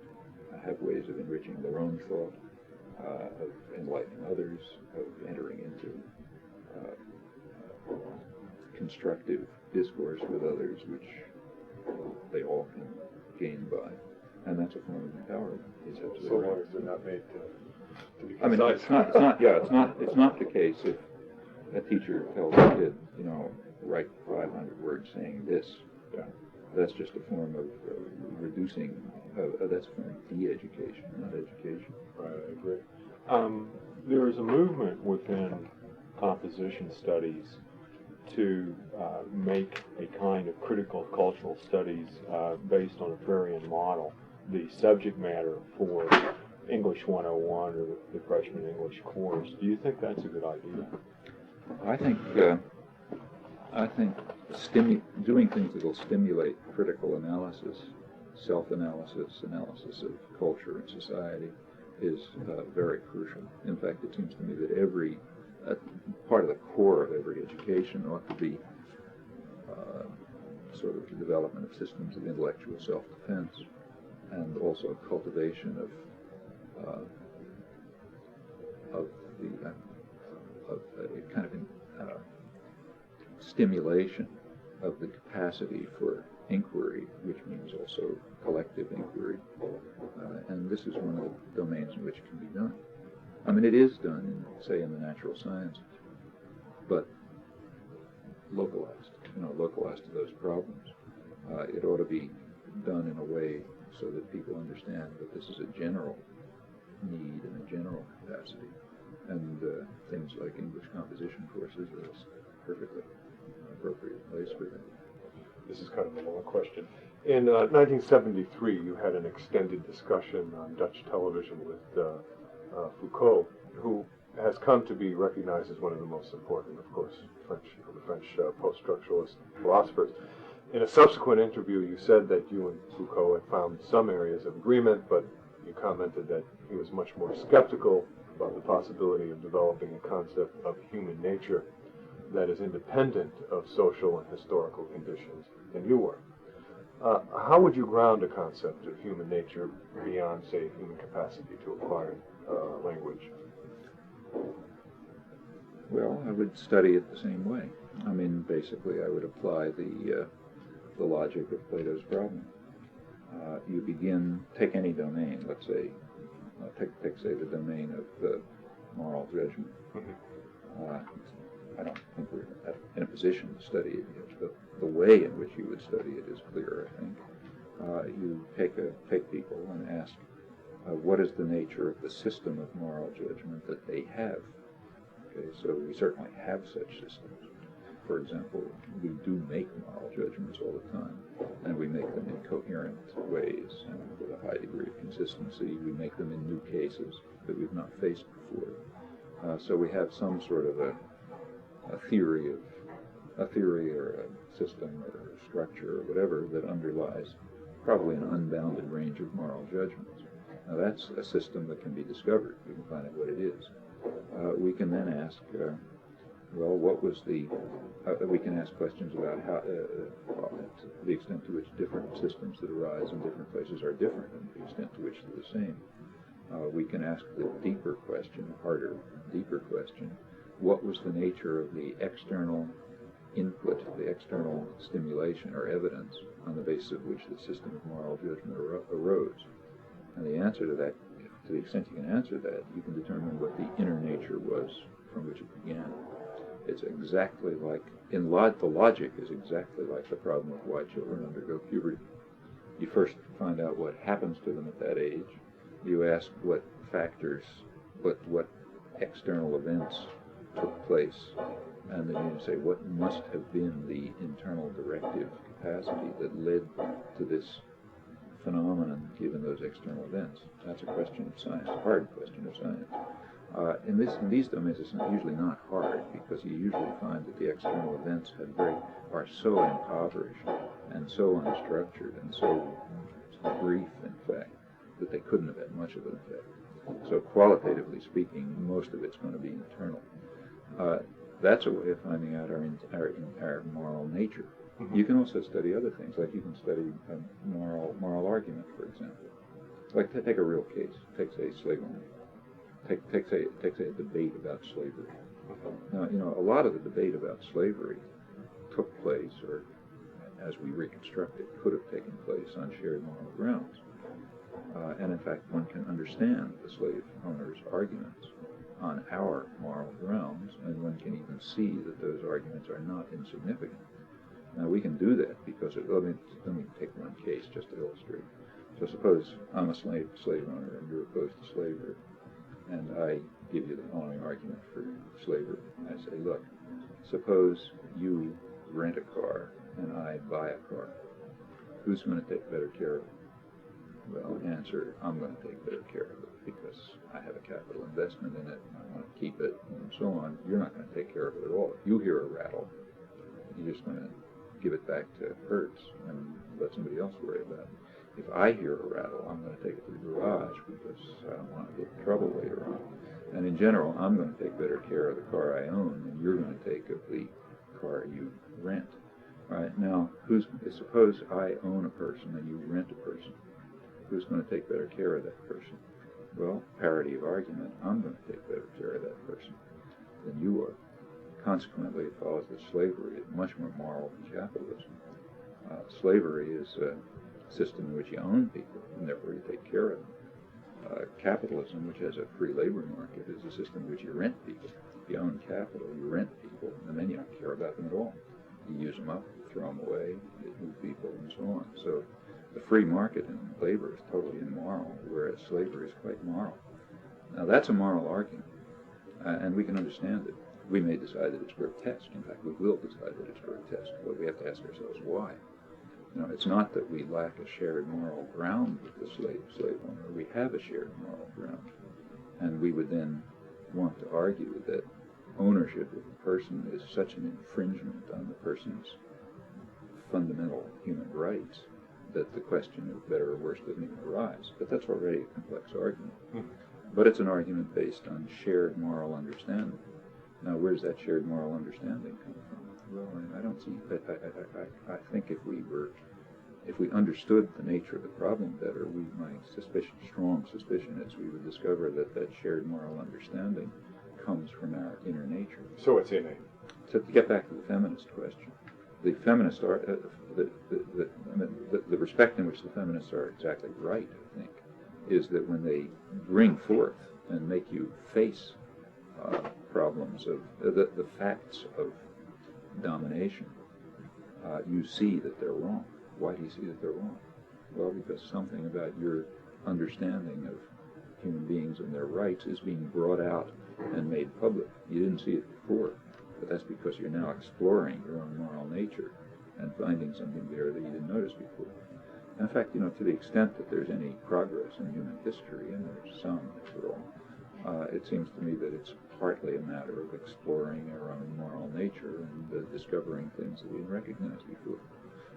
have ways of enriching their own thought, of enlightening others, of entering into constructive discourse with others, which they all can gain by, and that's a form of empowerment. It's so long as they're not made to be concise. I mean, it's not the case if a teacher tells a kid, write 500 words saying this. Yeah. That's just a form of reducing. That's a form of de-education, not education. Right, I agree. There is a movement within composition studies to make a kind of critical cultural studies based on a Freirean model. The subject matter for English 101 or the freshman English course. Do you think that's a good idea? I think doing things that will stimulate critical analysis, self-analysis, analysis of culture and society is very crucial. In fact, it seems to me that every part of the core of every education ought to be sort of the development of systems of intellectual self-defense and also cultivation of a kind of stimulation of the capacity for inquiry, which means also collective inquiry. And this is one of the domains in which it can be done. I mean, it is done, say, in the natural sciences, but localized to those problems. It ought to be done in a way so that people understand that this is a general need and a general capacity. And things like English composition courses are a perfectly appropriate place for that. This is kind of a long question. In 1973, you had an extended discussion on Dutch television with Foucault, who has come to be recognized as one of the most important, of course, the French post-structuralist philosophers. In a subsequent interview, you said that you and Foucault had found some areas of agreement, but you commented that he was much more skeptical about the possibility of developing a concept of human nature that is independent of social and historical conditions than you were. How would you ground a concept of human nature beyond, say, human capacity to acquire language? Well, I would study it the same way. I mean, basically, I would apply the logic of Plato's problem. You take any domain, let's say, say the domain of moral judgment. I don't think we're in a position to study it yet, but the way in which you would study it is clear, I think. You take people and ask, what is the nature of the system of moral judgment that they have? Okay, so we certainly have such systems. For example, we do make moral judgments all the time, and we make them in coherent ways and with a high degree of consistency. We make them in new cases that we've not faced before. So we have some sort of a theory or a system or a structure or whatever that underlies probably an unbounded range of moral judgments. Now that's a system that can be discovered. We can find out what it is. We can then ask, we can ask questions about how, the extent to which different systems that arise in different places are different and the extent to which they're the same. We can ask the deeper question, deeper question, what was the nature of the external input, the external stimulation or evidence on the basis of which the system of moral judgment arose? And the answer to that, to the extent you can answer that, you can determine what the inner nature was from which it began. It's exactly like, the logic is exactly like the problem of why children undergo puberty. You first find out what happens to them at that age. You ask what factors, what external events took place, and then you say what must have been the internal directive capacity that led to this phenomenon given those external events. That's a question of science, a hard question of science. In these domains, it's usually not hard because you usually find that the external events are so impoverished and so unstructured and so brief, in fact, that they couldn't have had much of an effect. So qualitatively speaking, most of it's going to be internal. That's a way of finding out our moral nature. Mm-hmm. You can also study other things, like you can study moral argument, for example. Like take a real case. Take, say, slavery. Take a debate about slavery. Now, a lot of the debate about slavery took place, or as we reconstruct it, could have taken place on shared moral grounds. And in fact, one can understand the slave owner's arguments on our moral grounds, and one can even see that those arguments are not insignificant. Now, we can do that because, let me take one case just to illustrate. So suppose I'm a slave owner and you're opposed to slavery, and I give you the following argument for slavery. I say, look, suppose you rent a car and I buy a car. Who's going to take better care of it? Well, answer, I'm going to take better care of it because I have a capital investment in it and I want to keep it and so on. You're not going to take care of it at all. If you hear a rattle, you're just going to give it back to Hertz and let somebody else worry about it. If I hear a rattle, I'm going to take it to the garage because I don't want to get in trouble later on. And in general, I'm going to take better care of the car I own than you're going to take of the car you rent. Right? Now, suppose I own a person and you rent a person. Who's going to take better care of that person? Well, parity of argument, I'm going to take better care of that person than you are. Consequently, it follows that slavery is much more moral than capitalism. Slavery is a system in which you own people, and therefore you take care of them. Capitalism, which has a free labor market, is a system in which you rent people. If you own capital, you rent people, and then you don't care about them at all. You use them up, you throw them away, you move people, and so on. So the free market in labor is totally immoral, whereas slavery is quite moral. Now that's a moral argument, and we can understand it. We may decide that it's grotesque. In fact, we will decide that it's grotesque, but we have to ask ourselves why. You know, it's not that we lack a shared moral ground with the slave owner. We have a shared moral ground, and we would then want to argue that ownership of a person is such an infringement on the person's fundamental human rights that the question of better or worse doesn't even arise. But that's already a complex argument. But it's an argument based on shared moral understanding. Now, where does that shared moral understanding come from? Well, I don't see. I think if we understood the nature of the problem better, my strong suspicion is we would discover that shared moral understanding comes from our inner nature. So it's innate. So to get back to the feminist question, the feminists are the respect in which the feminists are exactly right, I think, is that when they bring forth and make you face problems of the facts of domination, you see that they're wrong. Why do you see that they're wrong? Well, because something about your understanding of human beings and their rights is being brought out and made public. You didn't see it before, but that's because you're now exploring your own moral nature and finding something there that you didn't notice before. In fact, to the extent that there's any progress in human history, and there's some, after all, it seems to me that it's partly a matter of exploring our own moral nature and discovering things that we didn't recognize before.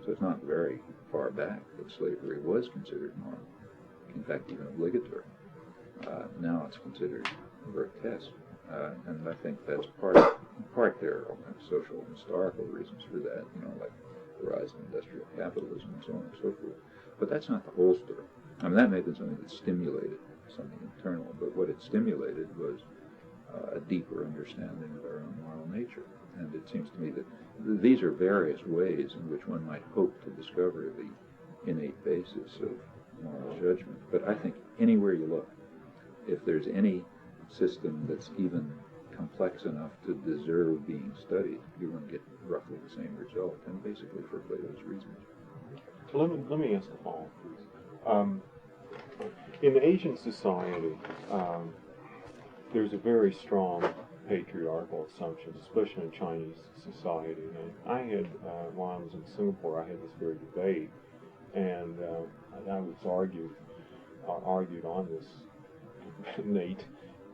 So it's not very far back that slavery was considered moral, in fact, even obligatory. Now it's considered grotesque, and I think that's part there are all kinds of social and historical reasons for that, like the rise of industrial capitalism and so on and so forth. But that's not the whole story. I mean, that may have been something that stimulated something internal, but what it stimulated was a deeper understanding of our own moral nature. And it seems to me that these are various ways in which one might hope to discover the innate basis of moral judgment. But I think anywhere you look, if there's any system that's even complex enough to deserve being studied, you're going to get roughly the same result, and basically for Plato's reasons. Let me ask a follow-up, please. In the Asian society, there's a very strong patriarchal assumption, especially in Chinese society. And I had, while I was in Singapore, I had this very debate, and I was argued on this innate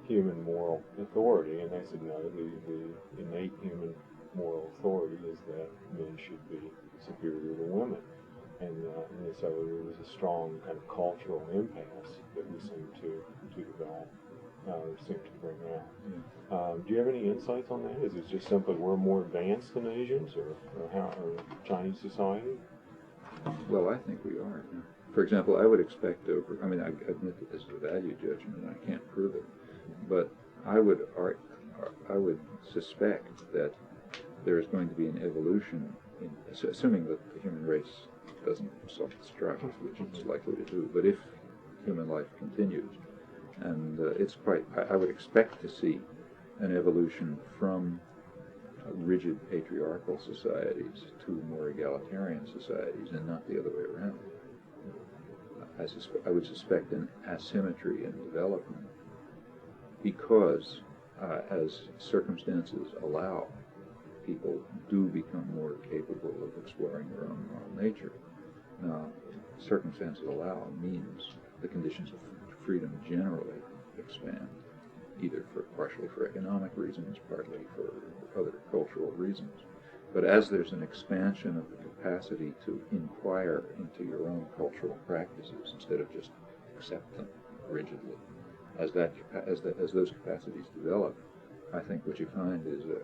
human moral authority, and they said no, the innate human moral authority is that men should be superior to women. And so there was a strong kind of cultural impasse that we seem to develop, seem to bring out. Do you have any insights on that? Is it just simply we're more advanced than Asians, or Chinese society? Well, I think we are. For example, I would expect I admit that this is a value judgment, and I can't prove it, but I would suspect that there is going to be an evolution, assuming that the human race doesn't self-destruct, which it's likely to do, but if human life continues, and I would expect to see an evolution from rigid patriarchal societies to more egalitarian societies, and not the other way around. I would suspect an asymmetry in development because, as circumstances allow, people do become more capable of exploring their own moral nature. Now, circumstances allow means the conditions of freedom generally expand, either partially for economic reasons, partly for other cultural reasons. But as there's an expansion of the capacity to inquire into your own cultural practices instead of just accept them rigidly, as those capacities develop, I think what you find is a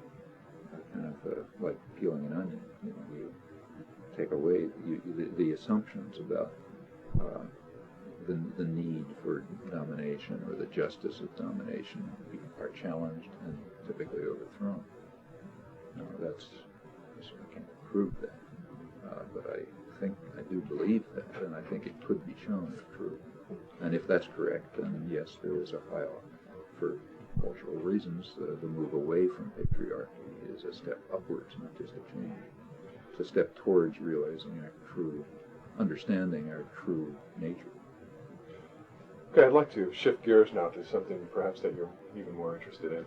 kind of like peeling an onion. You take away the assumptions about the need for domination or the justice of domination are challenged and typically overthrown. I can't prove that, but I do believe that, and I think it could be shown as true. And if that's correct, then yes, there is a for cultural reasons, the move away from patriarchy is a step upwards, not just a change. It's a step towards realizing our true understanding, our true nature. Okay, I'd like to shift gears now to something perhaps that you're even more interested in.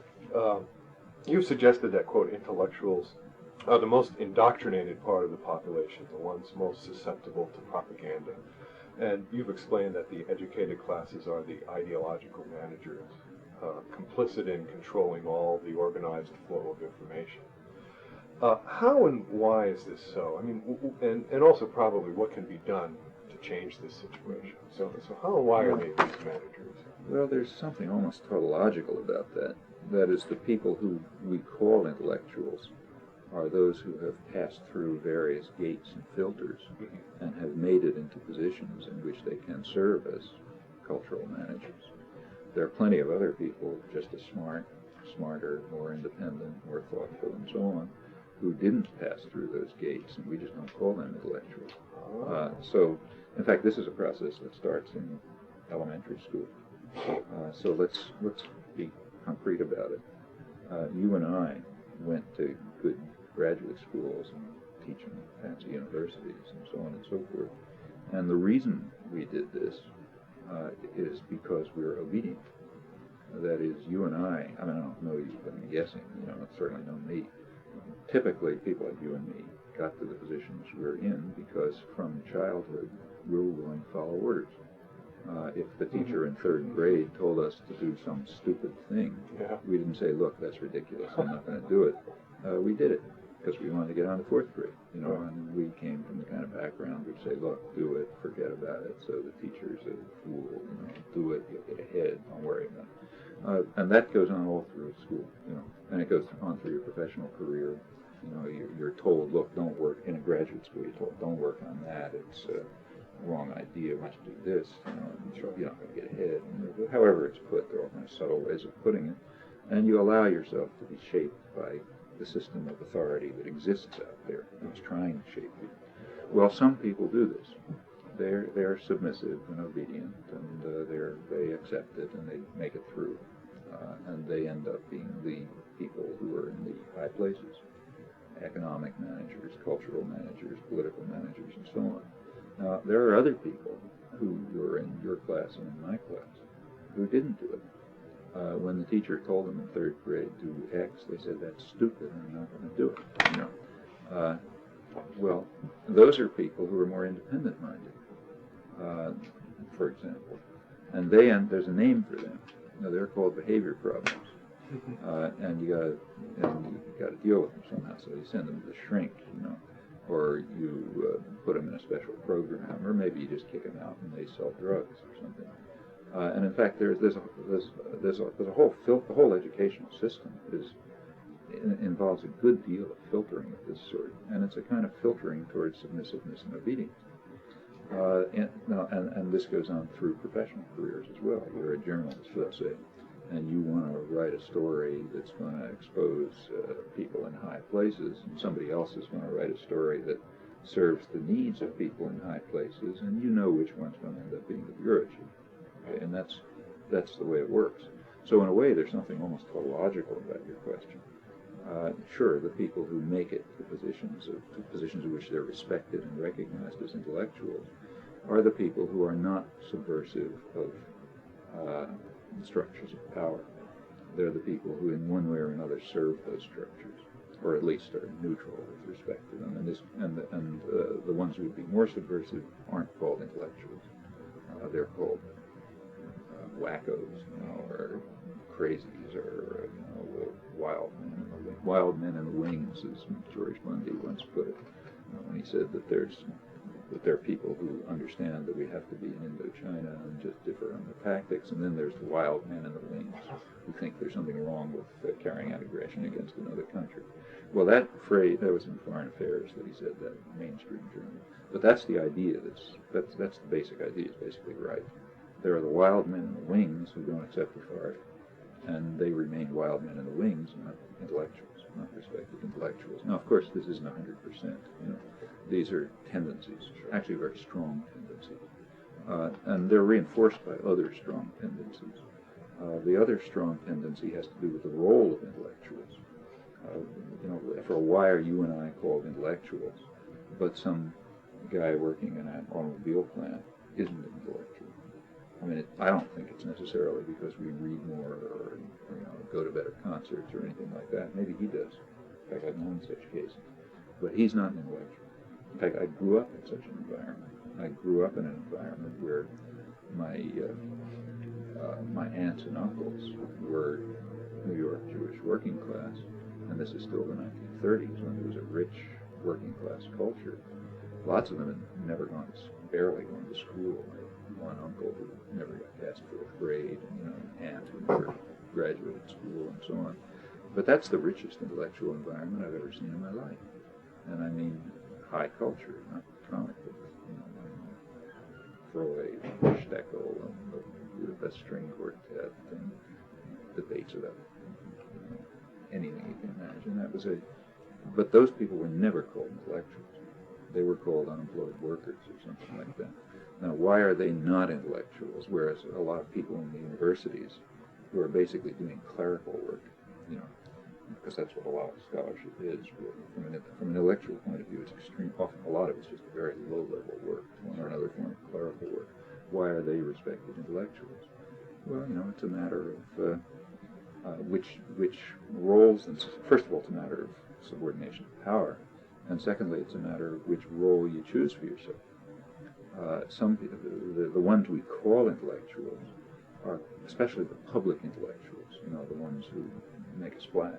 You've suggested that, quote, intellectuals are the most indoctrinated part of the population, the ones most susceptible to propaganda. And you've explained that the educated classes are the ideological managers, complicit in controlling all the organized flow of information. How and why is this so? I mean, and also probably what can be done to change this situation? So how and why are they these managers? Well, there's something almost tautological about that. That is, the people who we call intellectuals are those who have passed through various gates and filters and have made it into positions in which they can serve as cultural managers. There are plenty of other people just as smarter, more independent, more thoughtful, and so on, who didn't pass through those gates, and we just don't call them intellectuals. So, in fact, this is a process that starts in elementary school. So let's be concrete about it. You and I went to good graduate schools and teaching fancy universities and so on and so forth. And the reason we did this is because we're obedient. That is, you and I don't know you, but I'm guessing, certainly know me. Typically, people like you and me got to the positions we're in because from childhood, we were willing to follow orders. If the teacher in third grade told us to do some stupid thing, we didn't say, look, that's ridiculous, I'm not going to do it. We did it because we wanted to get on to fourth grade, and we came from the kind of background we'd say, look, do it, forget about it, so the teacher's a fool, do it, you'll get ahead, don't worry about it. And that goes on all through school, and it goes on through your professional career. You're told, look, don't work, in a graduate school, you're told, don't work on that, it's wrong idea, why don't you do this, you're not going to get ahead. However it's put, there are all kinds of subtle ways of putting it, and you allow yourself to be shaped by the system of authority that exists out there, that's trying to shape you. Well, some people do this. They're submissive and obedient, and they accept it, and they make it through, and they end up being the people who are in the high places, economic managers, cultural managers, political managers, and so on. Now, there are other people who were in your class and in my class who didn't do it. When the teacher told them in third grade, do X, they said, that's stupid, I'm not going to do it. Well, those are people who are more independent-minded, for example. And there's a name for them. They're called behavior problems. And you got to deal with them somehow. So you send them to the shrink, or you put them in a special program, or maybe you just kick them out and they sell drugs or something. And in fact, there's a whole educational system involves a good deal of filtering of this sort, and it's a kind of filtering towards submissiveness and obedience. And this goes on through professional careers as well. You're a journalist, let's say, and you want to write a story that's going to expose people in high places, and somebody else is going to write a story that serves the needs of people in high places, and you know which one's going to end up being the bureau chief. Okay? And that's the way it works. So in a way, there's something almost tautological about your question. Sure, the people who make it to positions in which they're respected and recognized as intellectuals are the people who are not subversive of the structures of power. They're the people who, in one way or another, serve those structures. or at least are neutral with respect to them. And the ones who would be more subversive aren't called intellectuals. They're called wackos, or crazies, or wild men in the wings, as George Bundy once put it, when he said that there are people who understand that we have to be in Indochina and just differ on the tactics, and then there's the wild men in the wings who think there's something wrong with carrying out aggression against another country. Well, that phrase, that was in Foreign Affairs that he said that, mainstream journal. But that's the idea. That's the basic idea. It's basically right. There are the wild men in the wings who don't accept authority, and they remain wild men in the wings, not intellectuals, not respected intellectuals. Now, of course, this isn't 100%. These are tendencies, actually very strong tendencies, and they're reinforced by other strong tendencies. The other strong tendency has to do with the role of intellectuals. For why are you and I called intellectuals, but some guy working in an automobile plant isn't an intellectual? I mean, I don't think it's necessarily because we read more or go to better concerts or anything like that. Maybe he does. In fact, I've known such cases. But he's not an intellectual. In fact, I grew up in such an environment. I grew up in an environment where my aunts and uncles were New York Jewish working class, and this is still the 1930s when there was a rich working class culture. Lots of them had never barely gone to school. One uncle who never got past 4th grade, and an aunt who never graduated school, and so on. But that's the richest intellectual environment I've ever seen in my life. And I mean high culture, not comic books. Freud, Steckel, and the best string quartet, and debates about anything you can imagine. But those people were never called intellectuals. They were called unemployed workers or something like that. Now, why are they not intellectuals, whereas a lot of people in the universities who are basically doing clerical work, because that's what a lot of scholarship is. From an intellectual point of view, it's extreme. Often, a lot of it's just very low-level work, one or another form of clerical work. Why are they respected intellectuals? Well, it's a matter of which roles. And first of all, it's a matter of subordination of power, and secondly, it's a matter of which role you choose for yourself. The ones we call intellectuals are especially the public intellectuals, the ones who make a splash,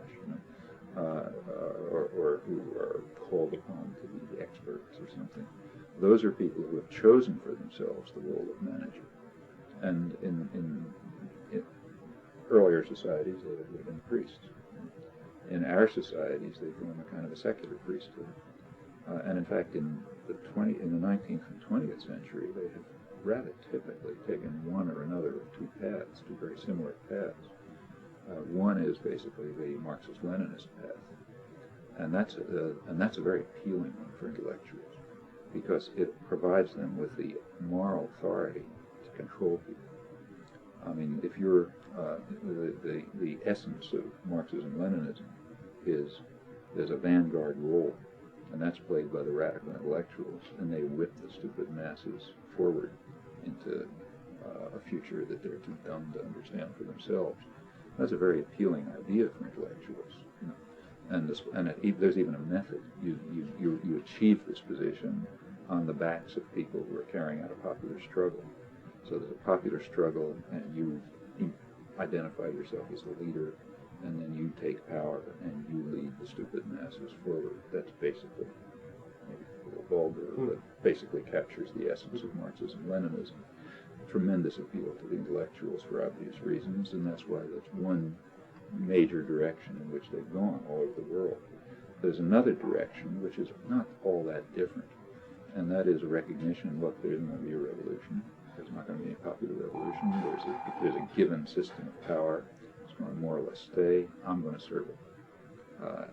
or who are called upon to be experts or something. Those are people who have chosen for themselves the role of manager. And in earlier societies, they would have been priests. In our societies, they form a kind of a secular priesthood. And in fact, in the 19th and 20th century, they have rather typically taken one or another of two paths, two very similar paths. One is basically the Marxist-Leninist path, and that's a very appealing one for intellectuals because it provides them with the moral authority to control people. I mean, if you're the essence of Marxism-Leninism is there's a vanguard role, and that's played by the radical intellectuals, and they whip the stupid masses forward into a future that they're too dumb to understand for themselves. That's a very appealing idea for intellectuals, and there's even a method. You achieve this position on the backs of people who are carrying out a popular struggle. So there's a popular struggle, and you identify yourself as the leader, and then you take power and you lead the stupid masses forward. That's basically, maybe a little vulgar, but basically captures the essence of Marxism-Leninism. Tremendous appeal to the intellectuals for obvious reasons, and that's why that's one major direction in which they've gone all over the world. There's another direction which is not all that different, and that is a recognition, look, there's going to be a revolution. There's not going to be a popular revolution. There's a given system of power. It's going to more or less stay. I'm going to serve it.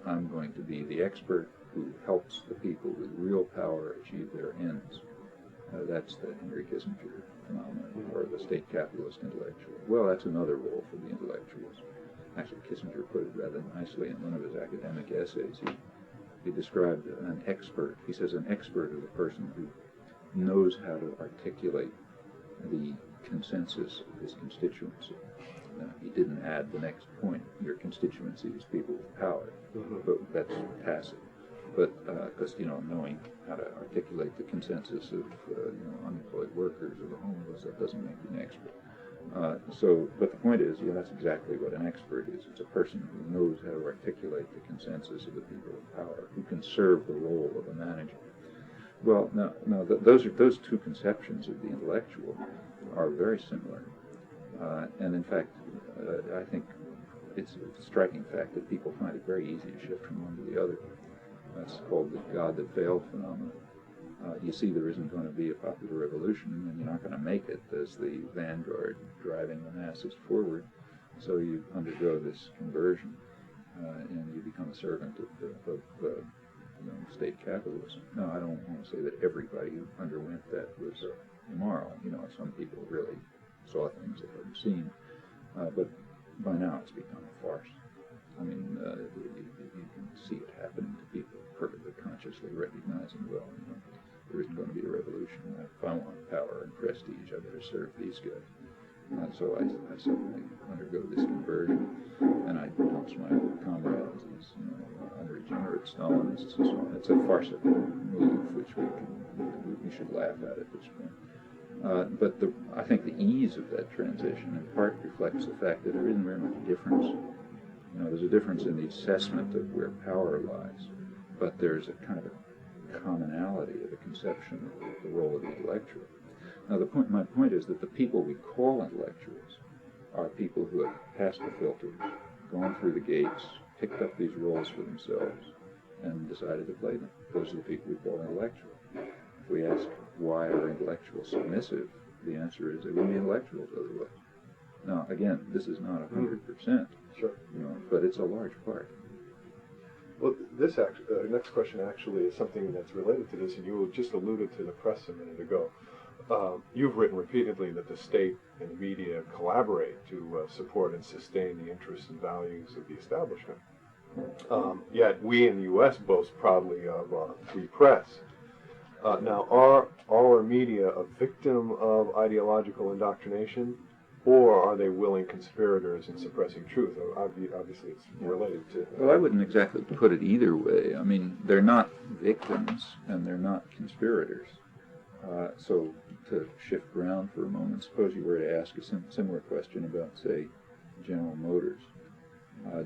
I'm going to be the expert who helps the people with real power achieve their ends. That's the Henry Kissinger phenomenon, or the state capitalist intellectual. Well, that's another role for the intellectuals. Actually, Kissinger put it rather nicely in one of his academic essays. He described an expert. He says an expert is a person who knows how to articulate the consensus of his constituency. He didn't add the next point, your constituency is people with power, but that's tacit. But because knowing how to articulate the consensus of unemployed workers or the homeless, that doesn't make you an expert. But the point is, that's exactly what an expert is. It's a person who knows how to articulate the consensus of the people with power, who can serve the role of a manager. Well, those two conceptions of the intellectual are very similar, and in fact, I think it's a striking fact that people find it very easy to shift from one to the other. That's called the God that failed phenomenon. You see there isn't going to be a popular revolution, and you're not going to make it as the vanguard driving the masses forward. So you undergo this conversion, and you become a servant of state capitalism. Now, I don't want to say that everybody who underwent that was immoral. Some people really saw things they hadn't seen, but by now it's become a farce. I mean, you can see it happening to people perfectly consciously recognizing, well, there isn't going to be a revolution. If I want power and prestige, I better serve these guys. So I suddenly undergo this conversion, and I denounce my comrades as unregenerate Stalinists and so on. It's a farcical move which we should laugh at this point. But I think the ease of that transition in part reflects the fact that there isn't very much difference. There's a difference in the assessment of where power lies, but there's a kind of a commonality of a conception of the role of the intellectual. Now, my point is that the people we call intellectuals are people who have passed the filters, gone through the gates, picked up these roles for themselves, and decided to play them. Those are the people we call intellectual. If we ask why are intellectuals submissive, the answer is they wouldn't be intellectuals otherwise. Now, again, this is not 100%, sure, but it's a large part. Well, this next question actually is something that's related to this, and you just alluded to the press a minute ago. You've written repeatedly that the state and the media collaborate to support and sustain the interests and values of the establishment. Yet we in the U.S. boast proudly of free press. Now, are our media a victim of ideological indoctrination, or are they willing conspirators in suppressing truth? Obviously, it's related to... Well, I wouldn't exactly put it either way. I mean, they're not victims, and they're not conspirators. So, to shift ground for a moment, suppose you were to ask a similar question about, say, General Motors.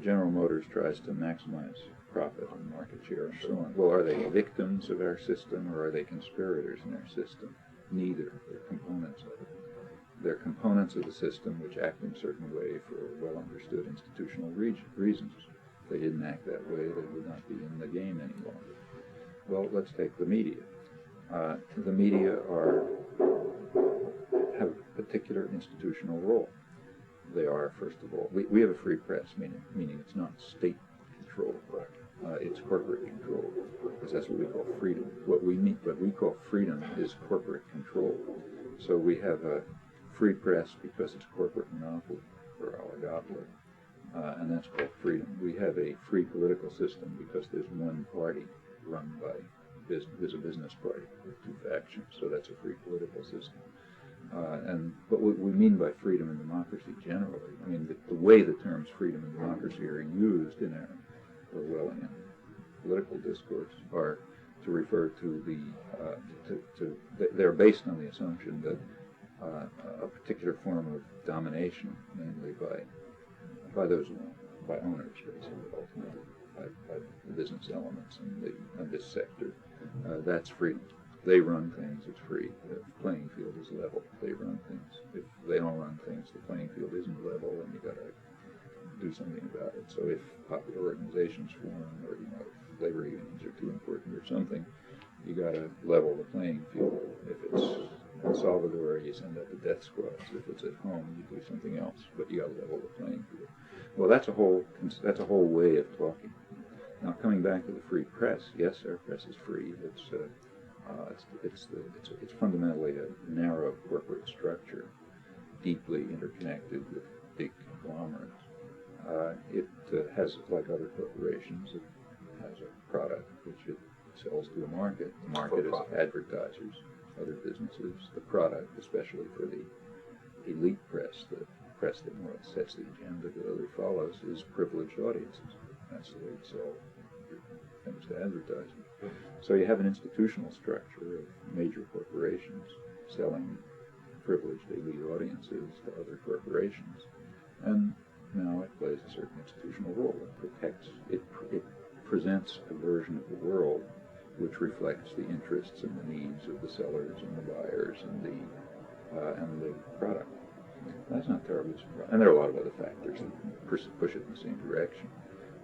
General Motors tries to maximize profit and market share and so on. Well, are they victims of our system, or are they conspirators in our system? Neither. They're components of it. They're components of the system which act in a certain way for well-understood institutional reasons. If they didn't act that way, they would not be in the game any longer. Well, let's take the media. The media have a particular institutional role. They are, first of all, we have a free press, meaning it's not state controlled. It's corporate control, because that's what we call freedom. What we call freedom is corporate control. So we have a free press because it's corporate monopoly or oligopoly, and that's called freedom. We have a free political system because there's one party run by there's a business party with two factions, so that's a free political system. And what we mean by freedom and democracy generally, I mean the way the terms freedom and democracy are used in our Orwellian political discourse are to refer to they're based on the assumption that a particular form of domination, namely by those by owners, basically, ultimately, by the business elements in this sector, that's freedom. They run things, it's free. The playing field is level. They run things. If they don't run things, the playing field isn't level, and you got to do something about it. So if popular organizations form, or if labor unions are too important or something, you got to level the playing field. If it's El Salvador, you send out the death squads. If it's at home, you do something else. But you got to level the playing field. Well, that's a whole way of talking. Now, coming back to the free press, yes, our press is free. It's fundamentally a narrow corporate structure, deeply interconnected with big conglomerates. It has, like other corporations, it has a product which it sells to the market. The market is advertisers, other businesses. The product, especially for the elite press, the press that more or less sets the agenda that other follows, is privileged audiences. That's the way you sell things to advertising. So you have an institutional structure of major corporations selling privileged elite audiences to other corporations, and now it plays a certain institutional role. It protects, it presents a version of the world which reflects the interests and the needs of the sellers and the buyers and the product. That's not terribly surprising. And there are a lot of other factors that push it in the same direction.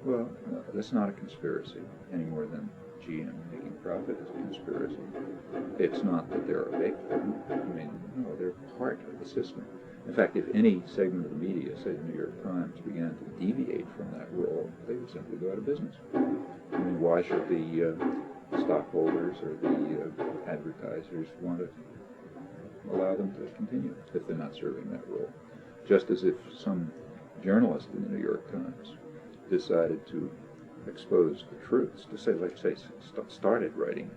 Well, that's not a conspiracy any more than GM making profit is a conspiracy. It's not that they're a victim. I mean, no, they're part of the system. In fact, if any segment of the media, say the New York Times, began to deviate from that role, they would simply go out of business. I mean, why should the stockholders or the advertisers want to allow them to continue if they're not serving that role? Just as if some journalist in the New York Times decided to expose the truths, to say, let's say, started writing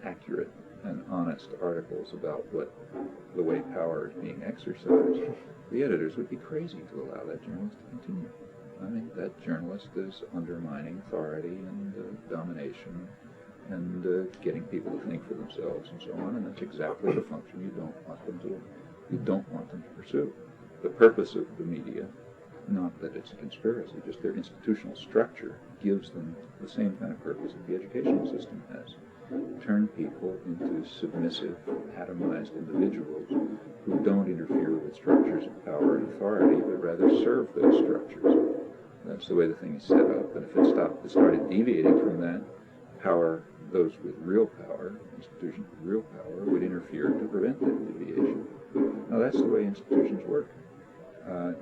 accurate and honest articles about the way power is being exercised, the editors would be crazy to allow that journalist to continue. I mean, that journalist is undermining authority and domination and getting people to think for themselves and so on, and that's exactly the function you don't want them to pursue. The purpose of the media, not that it's a conspiracy, just their institutional structure gives them the same kind of purpose that the educational system has. Turn people into submissive, atomized individuals who don't interfere with structures of power and authority, but rather serve those structures. That's the way the thing is set up, and if it started deviating from that, power, those with real power, institutions with real power, would interfere to prevent that deviation. Now that's the way institutions work. It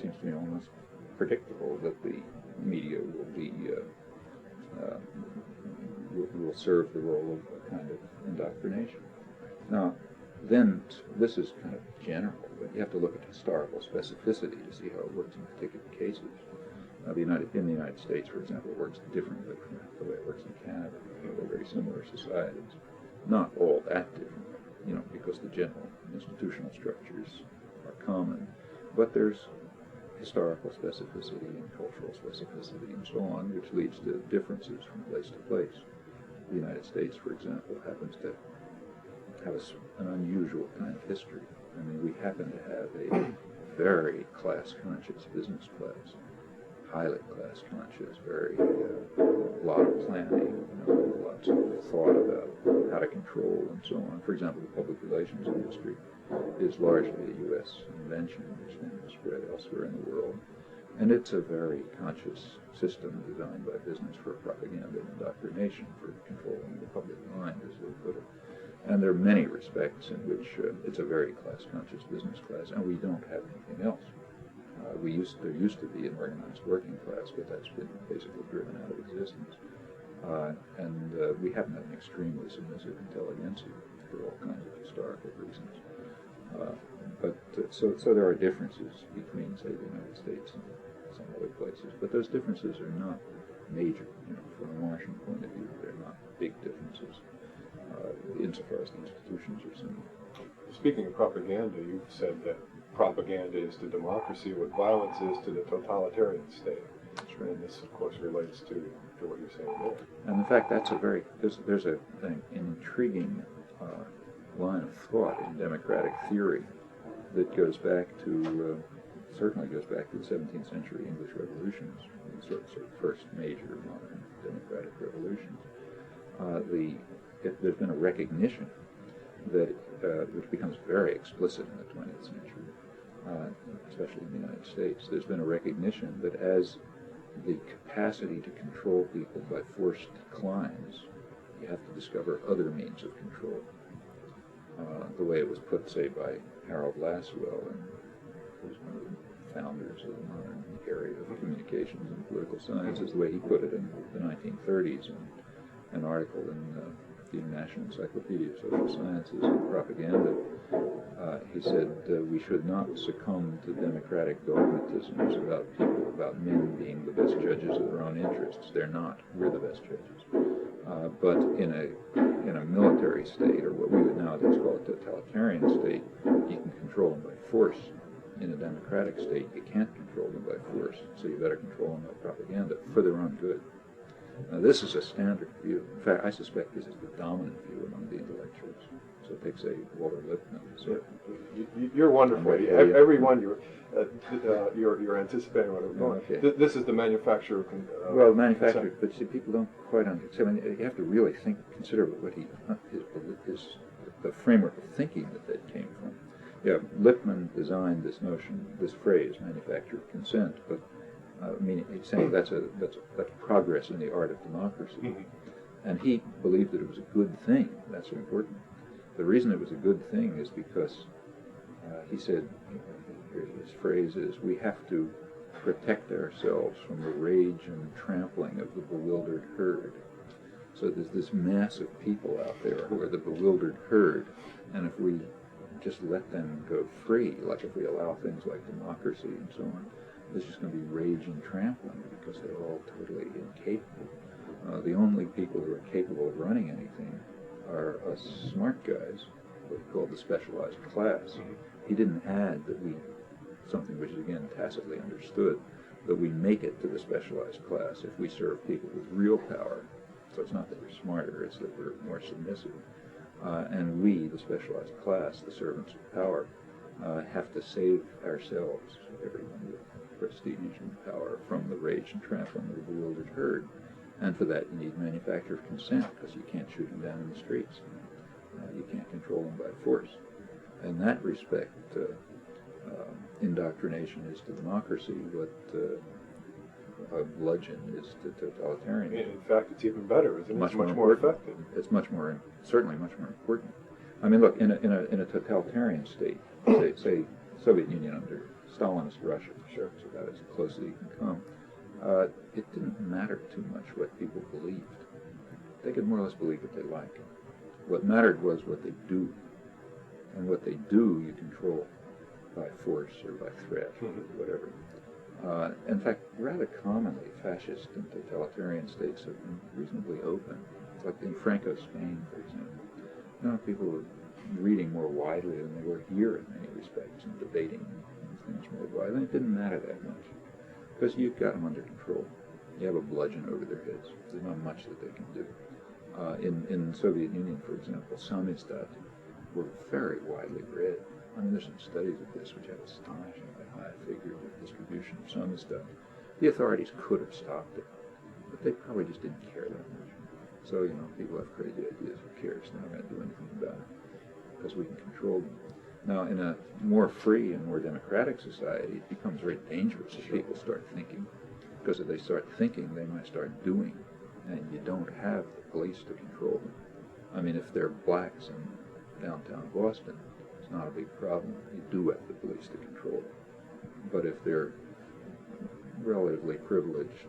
seems to me almost predictable that the media will serve the role of a kind of indoctrination. Now, then this is kind of general, but you have to look at historical specificity to see how it works in particular cases. In the United States, for example, it works differently from the way it works in Canada. They're very similar societies. Not all that different, because the general institutional structures are common, but there's historical specificity and cultural specificity and so on, which leads to differences from place to place. The United States, for example, happens to have an unusual kind of history. I mean, we happen to have a very class-conscious business class, highly class-conscious, very a lot of planning, lots of thought about how to control and so on. For example, the public relations industry is largely a U.S. invention, which then is spread elsewhere in the world. And it's a very conscious system designed by business for propaganda and indoctrination, for controlling the public mind, as they put it. And there are many respects in which it's a very class-conscious business class, and we don't have anything else. There used to be an organized working class, but that's been basically driven out of existence. We happen to have an extremely submissive intelligentsia for all kinds of historical reasons. So there are differences between, say, the United States and some other places, but those differences are not major. From a Martian point of view, they're not big differences insofar as the institutions are similar. Speaking of propaganda, you've said that propaganda is to democracy what violence is to the totalitarian state. That's right. And this, of course, relates to what you're saying there. And in fact, there's an intriguing line of thought in democratic theory that goes back to, certainly goes back to the 17th century English revolutions, the sort of first major modern democratic revolutions. There's been a recognition that, which becomes very explicit in the 20th century, especially in the United States. There's been a recognition that as the capacity to control people by force declines, you have to discover other means of control. The way it was put, say, by Harold Lasswell, who was one of the founders of the modern area of communications and political science, is the way he put it in the 1930s in an article in the International Encyclopedia of Social Sciences and Propaganda. He said, we should not succumb to democratic dogmatisms about men being the best judges of their own interests. They're not. We're the best judges. But in a military state, or what we would nowadays call a totalitarian state, you can control them by force. In a democratic state, you can't control them by force, so you better control them by propaganda for their own good. Now, this is a standard view. In fact, I suspect this is the dominant view among the intellectuals. So take, say, Walter Lippmann. So you're wonderful. Everyone you're anticipating what I'm going. Okay. This is the manufacturer. Well, manufacturer, but see, people don't quite understand. I mean, you have to really consider what the framework of thinking that came from. Yeah, Lippmann designed this notion, this phrase, manufactured consent, but he's saying that's progress in the art of democracy. Mm-hmm. And he believed that it was a good thing. That's important. The reason it was a good thing is because he said, his phrase is, we have to protect ourselves from the rage and trampling of the bewildered herd. So there's this mass of people out there who are the bewildered herd, and if we just let them go free, like if we allow things like democracy and so on, there's just going to be rage and trampling because they're all totally incapable. The only people who are capable of running anything are us smart guys, what he called the specialized class. He didn't add that something which is again tacitly understood, that we make it to the specialized class if we serve people with real power. So it's not that we're smarter, it's that we're more submissive. And we, the specialized class, the servants of power, have to save ourselves, everyone with prestige and power, from the rage and trampling of the bewildered herd. And for that, you need manufacture of consent, because you can't shoot them down in the streets. You can't control them by force. In that respect, indoctrination is to democracy what a bludgeon is to totalitarianism. In fact, it's even better, isn't it? It's much more effective. It's certainly much more important. I mean, look, in a totalitarian state, say Soviet Union under Stalinist Russia, sure, so that is as close as you can come. It didn't matter too much what people believed. They could more or less believe what they like. What mattered was what they do. And what they do, you control by force or by threat or whatever. In fact, rather commonly, fascist and totalitarian states have been reasonably open. It's like in Franco Spain, for example. People were reading more widely than they were here in many respects and debating things more widely. It didn't matter that much because you've got them under control. You have a bludgeon over their heads. There's not much that they can do. In the Soviet Union, for example, samizdat were very widely read. I mean, there's some studies of this which have astonishingly high figures of distribution of samizdat. The authorities could have stopped it, but they probably just didn't care that much. So, people have crazy ideas. Who cares? They're not going to do anything about it because we can control them. Now, in a more free and more democratic society, it becomes very dangerous if people start thinking. Because if they start thinking, they might start doing. And you don't have the police to control them. I mean, if they're blacks in downtown Boston, it's not a big problem. You do have the police to control them. But if they're relatively privileged,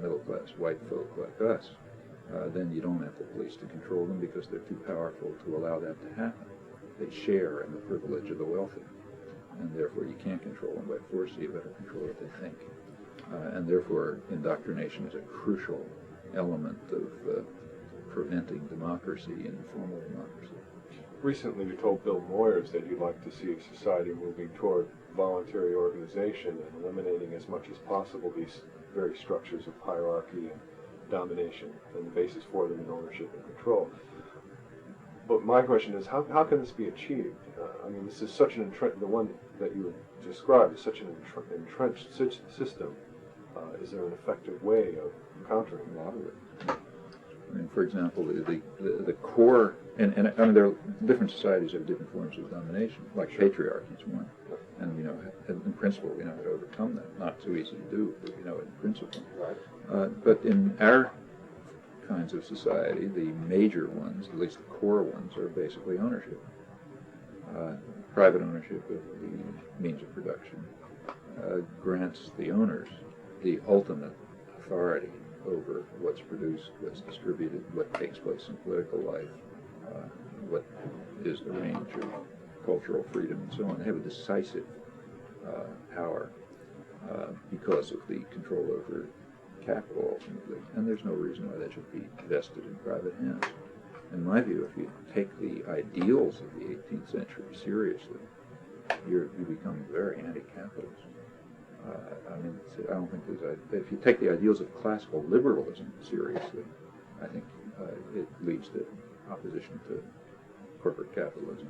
middle-class white folk like us, then you don't have the police to control them because they're too powerful to allow that to happen. They share in the privilege of the wealthy, and therefore you can't control them by force, so you better control what they think. And therefore, indoctrination is a crucial element of preventing democracy and formal democracy. Recently, you told Bill Moyers that you'd like to see a society moving toward voluntary organization and eliminating as much as possible these very structures of hierarchy and domination and the basis for them in ownership and control. But my question is, how can this be achieved? This is such an the one that you described is such an entrenched system. Is there an effective way of countering a lot of it? For example, the core, and there are different societies have different forms of domination, like patriarchy is one. And in principle, we know how to overcome that. Not so easy to do, but we know it in principle. Right. But in our kinds of society, the major ones, at least the core ones, are basically ownership. Private ownership of the means of production grants the owners the ultimate authority over what's produced, what's distributed, what takes place in political life, what is the range of cultural freedom, and so on. They have a decisive power because of the control over capital ultimately, and there's no reason why that should be vested in private hands. In my view, if you take the ideals of the 18th century seriously, you become very anti-capitalist. I don't think if you take the ideals of classical liberalism seriously, I think it leads to opposition to corporate capitalism.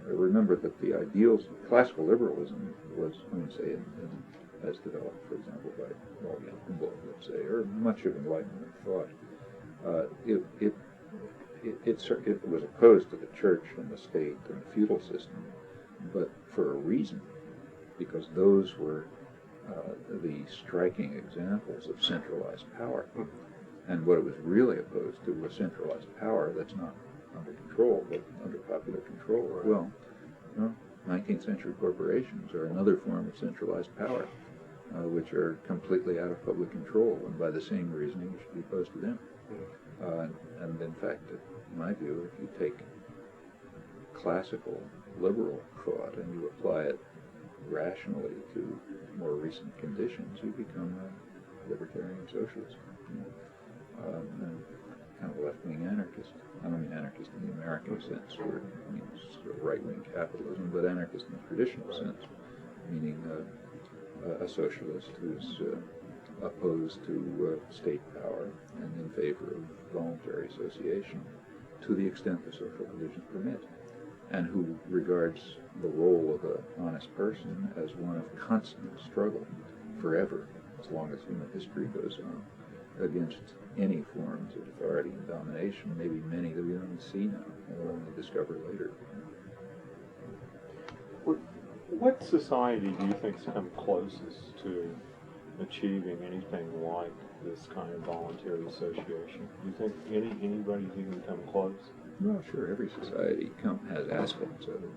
Remember that the ideals of classical liberalism was, as developed, for example, by Humboldt, let's say, or much of Enlightenment thought, it was opposed to the church and the state and the feudal system, but for a reason, because those were the striking examples of centralized power. And what it was really opposed to was centralized power that's not under control, but under popular control. Right. Well, 19th century corporations are another form of centralized power, which are completely out of public control, and by the same reasoning, you should be opposed to them. And in fact, in my view, if you take classical liberal thought and you apply it rationally to more recent conditions, you become a libertarian socialist. And kind of a left-wing anarchist. I don't mean anarchist in the American sense, where it means sort of right-wing capitalism, but anarchist in the traditional sense, meaning a socialist who's opposed to state power and in favor of voluntary association to the extent the social conditions permit, and who regards the role of an honest person as one of constant struggle forever, as long as human history goes on, against any forms of authority and domination, maybe many that we don't even see now, and we'll only discover later. What society do you think's come closest to achieving anything like this kind of voluntary association? Do you think anybody's even come close? Well, sure, every society has aspects of it.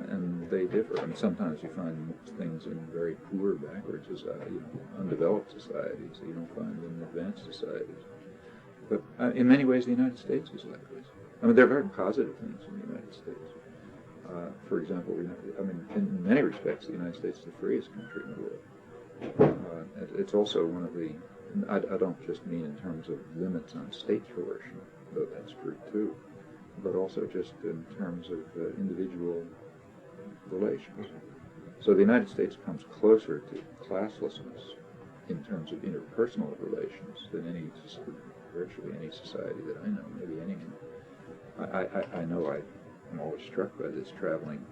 And they differ. I mean, sometimes you find things in very poor, backward societies, undeveloped societies that you don't find in advanced societies. But in many ways, the United States is like this. I mean, there are very positive things in the United States. For example, in many respects, the United States is the freest country in the world. It's also one of the, I don't just mean in terms of limits on state coercion, though that's true too, but also just in terms of individual relations. So the United States comes closer to classlessness in terms of interpersonal relations than virtually any society that I know, maybe anyone. I know I'm always struck by this traveling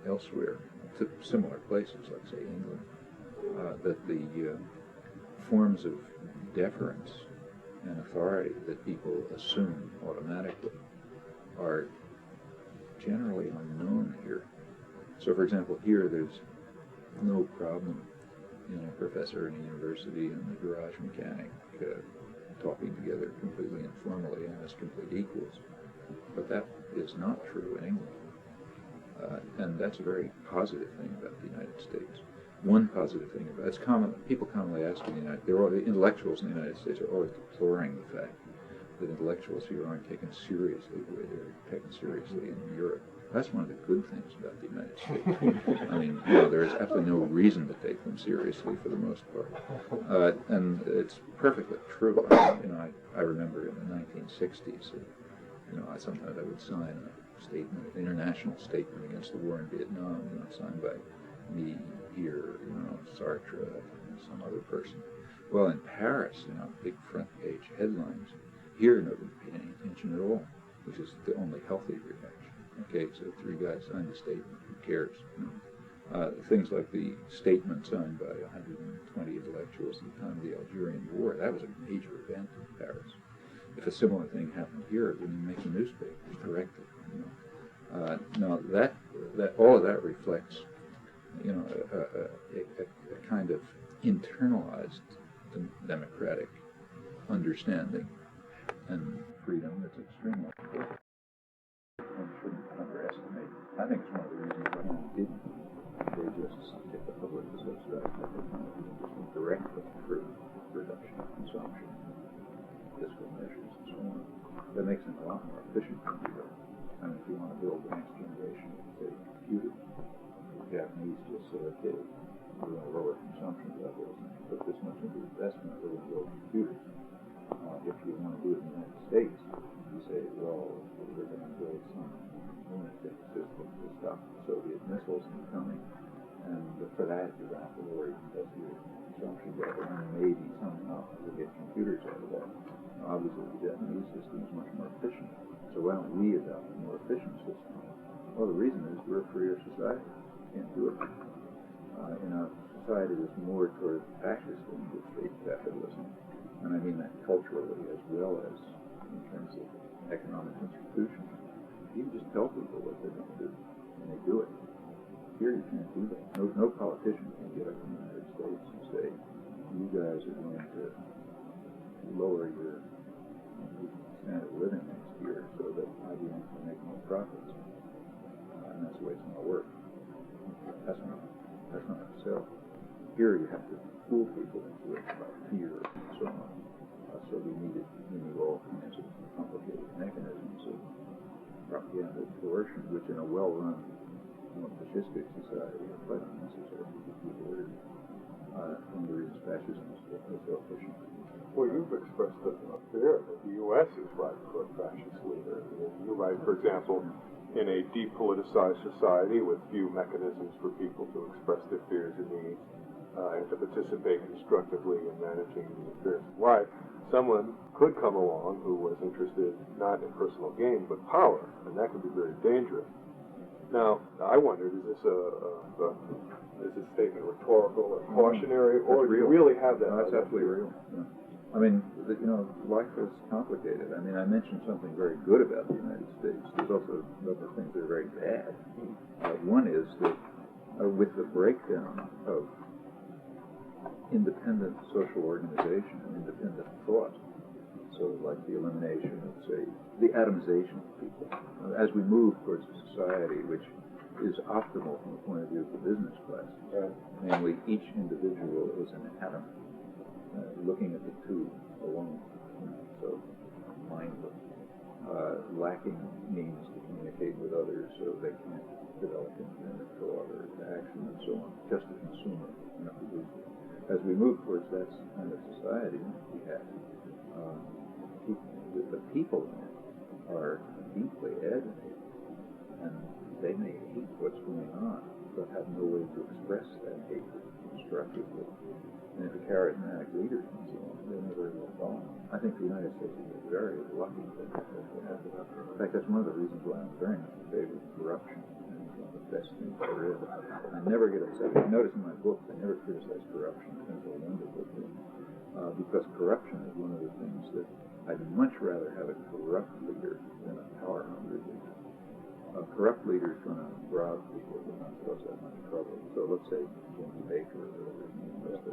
elsewhere to similar places, like say England, that the forms of deference and authority that people assume automatically are generally unknown here. So, for example, here there's no problem, a professor in a university and the garage mechanic talking together completely informally and as complete equals. But that is not true in England. And that's a very positive thing about the United States. One positive thing about it, people commonly ask in the intellectuals in the United States are always deploring the fact that intellectuals here aren't taken seriously the way they're taken seriously in Europe. That's one of the good things about the United States. I mean, there's absolutely no reason to take them seriously for the most part. And it's perfectly true. I remember in the 1960s, sometimes I would sign a statement, an international statement against the war in Vietnam, signed by me here, Sartre, and some other person. Well, in Paris, big front page headlines. Here, nobody paid any attention at all, which is the only healthy reaction. Okay, so 3 guys signed a statement. Who cares? Things like the statement signed by 120 intellectuals at the time of the Algerian War, that was a major event in Paris. If a similar thing happened here, it wouldn't make the newspapers directly. Now that all of that reflects, a kind of internalized democratic understanding and freedom that's extremely important. One shouldn't underestimate. I think it's one of the reasons why he didn't. They just, if the public was subsidized at the time, just went directly for reduction of consumption, fiscal measures, and so on. That makes them a lot more efficient than we are. I mean, if you want to build the next generation of, say, computers, the Japanese just said, okay, we're going to lower consumption levels and put this much into investment, we're going to build computers. If you want to do it in the United States, you say, well, we're going to build some lunatic system to stop Soviet missiles from coming, and for that you're going to have to lower your consumption level, and maybe somehow we'll get computers out of that. Obviously, the Japanese system is much more efficient, so why don't we adopt a more efficient system? Well, the reason is we're a freer society. You can't do it. In a society that's more toward fascist than state capitalism, and I mean that culturally as well as in terms of economic institutions, you can just tell people what they're going to do, and they do it. Here you can't do that. No politician can get up in the United States and say, you guys are going to lower your standard of living next year so that IBM can make more profits. And that's the way it's going to work. That's not so. Here you have to fool people into it about fear and so on. So we need all kinds of complicated mechanisms of propaganda and coercion, which in a well-run, fascistic society are quite unnecessary because people are one of the reasons fascism is so efficient. Well, you've expressed a fear that the U.S. is ripe for a fascist leader. You're right, for example, in a depoliticized society with few mechanisms for people to express their fears and needs and to participate constructively in managing the affairs of life, someone could come along who was interested not in personal gain but power, and that could be very dangerous. Now, I wondered, is this statement rhetorical or cautionary, or do you really have that? No, that's absolutely real. Yeah. I mean, life is complicated. I mean, I mentioned something very good about the United States. There's also other things that are very bad. One is that with the breakdown of independent social organization and independent thought, so like the elimination of, say, the atomization of people, as we move towards a society which is optimal from the point of view of the business class, namely each individual is an atom, looking at the two alone, so mindless, lacking means to communicate with others, so they can't develop independent thought or action and so on, just a consumer. As we move towards that kind of society, we have the people in it are deeply agitated, and they may hate what's going on, but have no way to express that hate constructively. And if a charismatic leader comes along, they're never will follow. I think the United States is very lucky that that's what happened. In fact, that's one of the reasons why I'm very much in favor of corruption. It's one of the best things there is. I never get upset. You notice in my books, I never criticize corruption. I think it's a wonderful thing. Because corruption is one of the things that I'd much rather have a corrupt leader than a power-hungry leader. A corrupt leader is going to rob people who not cause that much trouble. So let's say Jimmy Baker or whatever his name was.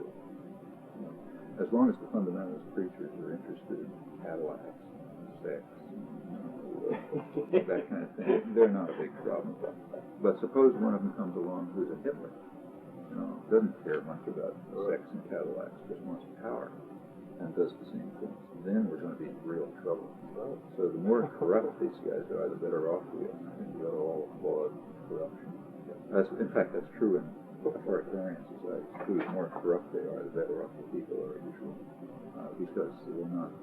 As long as the fundamentalist preachers are interested in Cadillacs, sex, that kind of thing, they're not a big problem. But suppose one of them comes along who's a Hitler, doesn't care much about sex and Cadillacs, just wants power, and does the same thing. Then we're going to be in real trouble. So the more corrupt these guys are, the better off we are. I think we ought to all applaud corruption. In fact, that's true in authoritarian societies too. The more corrupt they are, the better off the people are usually, because they're not,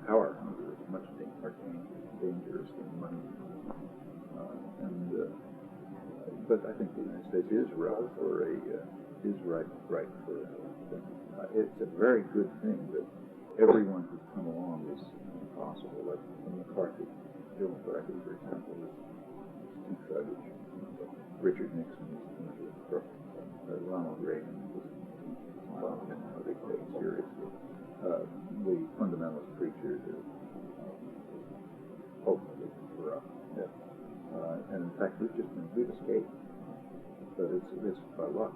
power hunger is much more dangerous than money. But I think the United States is right for it's a very good thing that everyone who's come along is possible. Like McCarthy, Bill McCarthy, for example, is too thuggish. Richard Nixon is Ronald Reagan was they take seriously. The fundamentalist preachers are hopefully corrupt. And in fact, we've escaped, but it's by luck.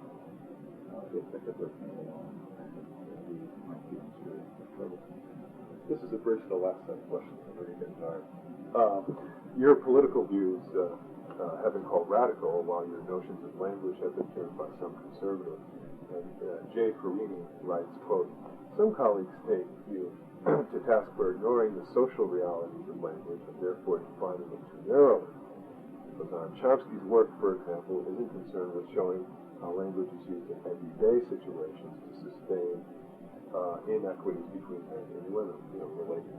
If the Hitler came along, we might be in serious trouble. This is a bridge to the last set of questions. I'm really getting tired. Your political views have been called radical, while your notions of language have been termed by some conservatives. And Jay Perini writes, quote, "Some colleagues take you to task for ignoring the social realities of language and therefore defining it too narrowly. Noam Chomsky's work, for example, isn't concerned with showing how language is used in everyday situations to sustain inequities between men and women, related.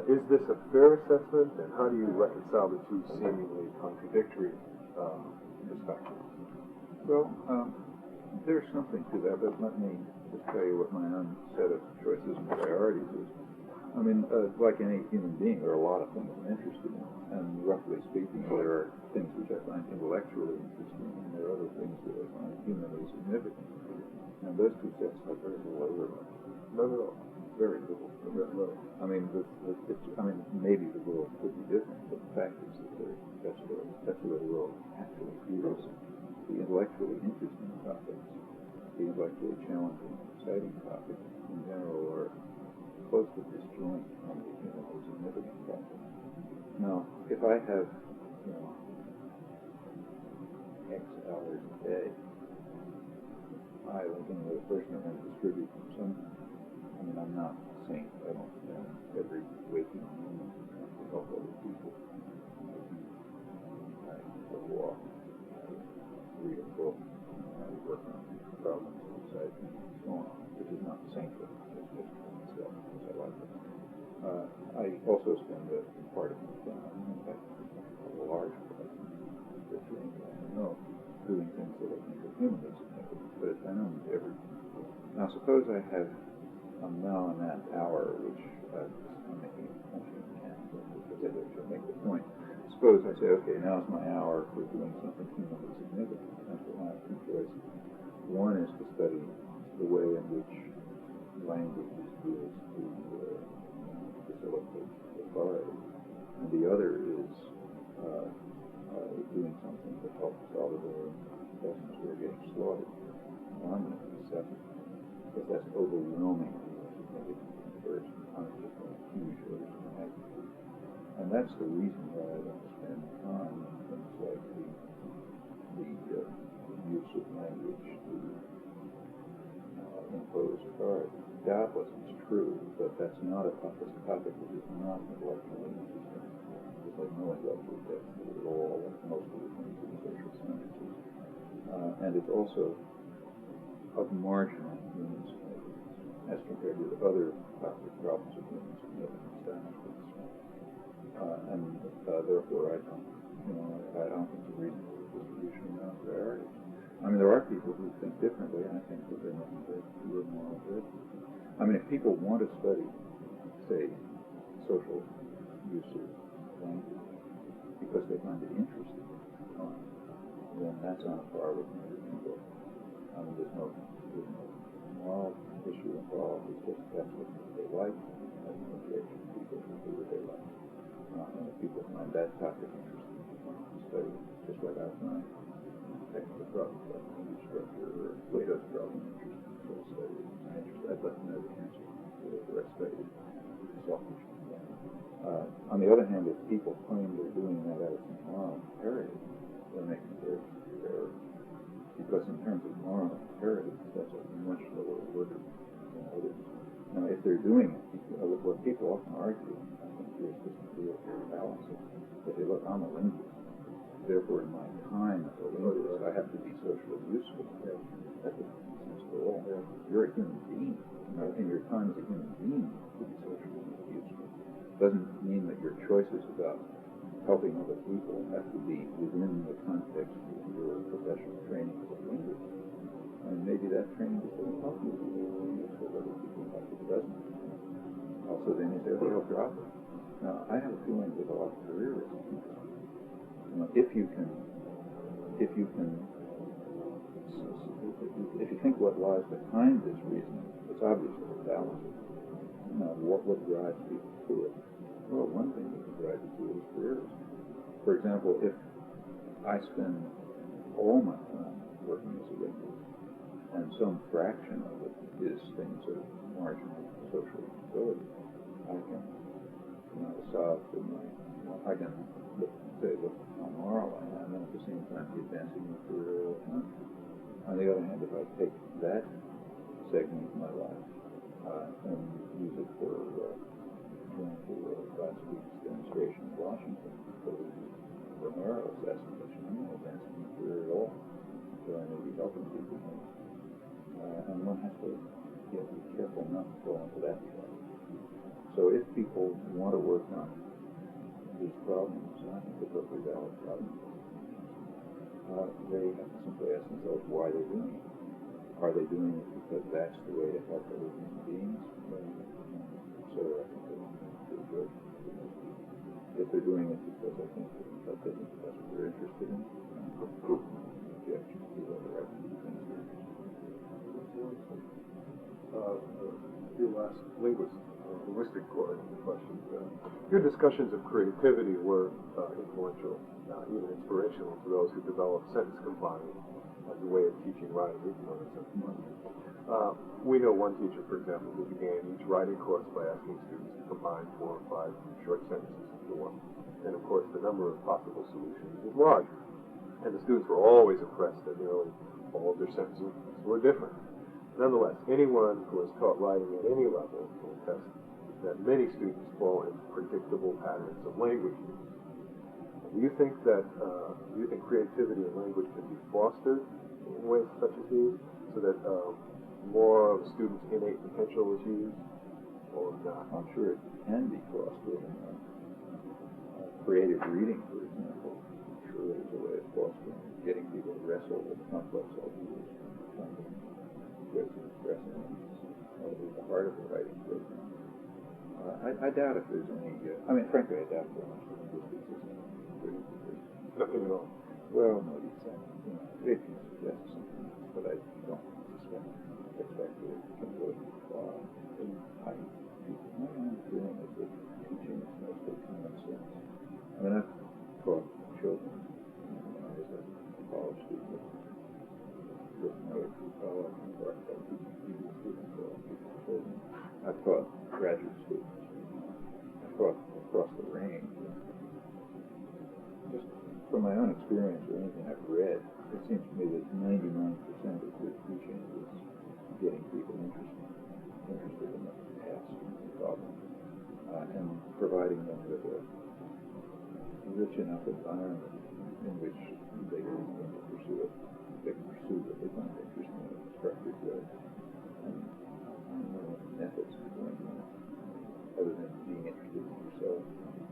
Is this a fair assessment, and how do you reconcile the two seemingly contradictory perspectives? Well, there's something to that, but let me just tell you what my own set of choices and priorities is. I mean, like any human being, there are a lot of things I'm interested in, and roughly speaking, there are things which I find intellectually interesting, and there are other things that I find humanly significant. And those two sets have very little overlap. None at all. Very little. I mean, maybe the world could be different, but the fact is that that's the way the world actually is. The intellectually interesting topics, the intellectually challenging, exciting topics in general are close to disjoint on the humanly significant topics. Now, if I have, X hours a day, I, like any other person, are going to distribute them somehow. I mean, I'm not a saint. I don't spend every waking moment to help other people. I go walk, I read a book, I work on problems inside me, and so on, which is not sainthood. It's just myself, because I like it. I also spend a part of my time, in fact, a large part, doing things that I think are humanly significant, but I know everything. Now, suppose I have now and that hour, which I'm making a function of mechanical, because I should make the point. Suppose I say, okay, now's my hour for doing something humanly significant. That's what I have two choices. One is to study the way in which language is used to facilitate authority, and the other is doing something that helps Salvador and peasants who are getting slaughtered. Well, I'm going to do the second, because that's overwhelmingly significant first. I'm just a huge order of magnitude. And that's the reason why I don't spend time on things like the use of language to impose authority. Doubtless it's true, but that's not a topic that is not intellectually interesting. It's like no intellectual text at all, like most of the things in social sciences. And it's also of marginal human significance as compared with other topic problems of human significance. Therefore, I don't think the reasonable distribution of priorities. I mean, there are people who think differently, and I think that they're making very pure moral judgment. I mean, if people want to study, say, social use of language because they find it interesting, then that's on a par with many people. I mean, there's no moral issue involved. It's just that's what they like. That's the motivation of people to do what they like. And if people find that topic interesting, they want to study it, just like I find technical problems like language structure or Plato's problem interesting, so I study it. I'd like to know the answer to I study it. Selfish. On the other hand, if people claim they're doing that out of some moral imperative, they're making a very severe error. Because in terms of moral imperative, that's a much lower order than others. Now, if they're doing it, what people often argue, I think here's this real balance. They say, look, I'm a linguist. Therefore, in my time as a linguist, I have to be socially useful. That doesn't make sense at all. You're a human being. In your time as a human being, to be socially useful. Doesn't mean that your choices about helping other people have to be within the context of your professional training as a linguist. And maybe that training is going to help you with other people, but it doesn't. Also, then you say, well, I'll drop it. Now, I have a feeling with a lot of careerism. If you think what lies behind this reasoning, it's obviously a balance. Now, what drives people to it? Well, one thing that can drive you to it is careerism. For example, if I spend all my time working as a linguist, and some fraction of it is things of marginal social utility, I can solve I can look how moral I am, and at the same time be advancing my career all the time. On the other hand, if I take that segment of my life and use it for last week's demonstration in Washington for Romero assassination, I'm not advancing my career at all. So I may be helping people think. And one has to be careful not to fall into that trap. So if people want to work on these problems, and I think they're perfectly valid problems, they have to simply ask themselves why they're doing it. Are they doing it because that's the way to help other human beings? So I think they're good. If they're doing it because I think that's what they're interested in, objection to the right things they're interested in. Your last linguistic questions. Your discussions of creativity were influential, even inspirational to those who developed sentence combining as a way of teaching writing. We know one teacher, for example, who began each writing course by asking students to combine 4 or 5 short sentences into one. And of course, the number of possible solutions was large. And the students were always impressed that nearly all of their sentences were different. Nonetheless, anyone who has taught writing at any level will attest that many students fall into predictable patterns of language use. Do you think creativity in language can be fostered in ways such as these, so that more of a student's innate potential is used, or not? I'm sure it can be fostered. Creative reading, for example, I'm sure there's a way of fostering, getting people to wrestle with complex ideas, ways of expressing them, at the heart of the writing program. I doubt if there's any, frankly, I doubt very much that linguistics is Nothing at all. well, maybe exactly. It can suggest something, but I don't expect that it can go far. I'm feeling that the teaching is mostly common sense. I've taught children when I was a college student. I've taught graduate students. I've taught across the range. Just from my own experience or anything I've read, it seems to me that 99% of good teaching is getting people interested in the task and the problem, and providing them with a rich enough environment in which they can pursue it. They can pursue what they find interesting in a constructive way. And methods of doing that, other than being interested in yourself,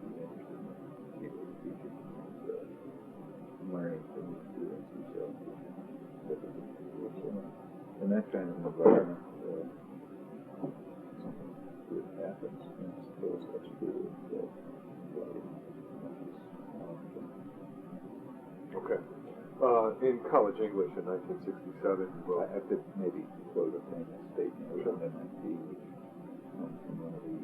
being interested in the people who teach you, and learning from the experience yourself. In that kind of environment, something good happens, and I suppose that's true of writing. Okay. In college English in 1967, I could maybe quote a famous statement from MIT, which comes from one of the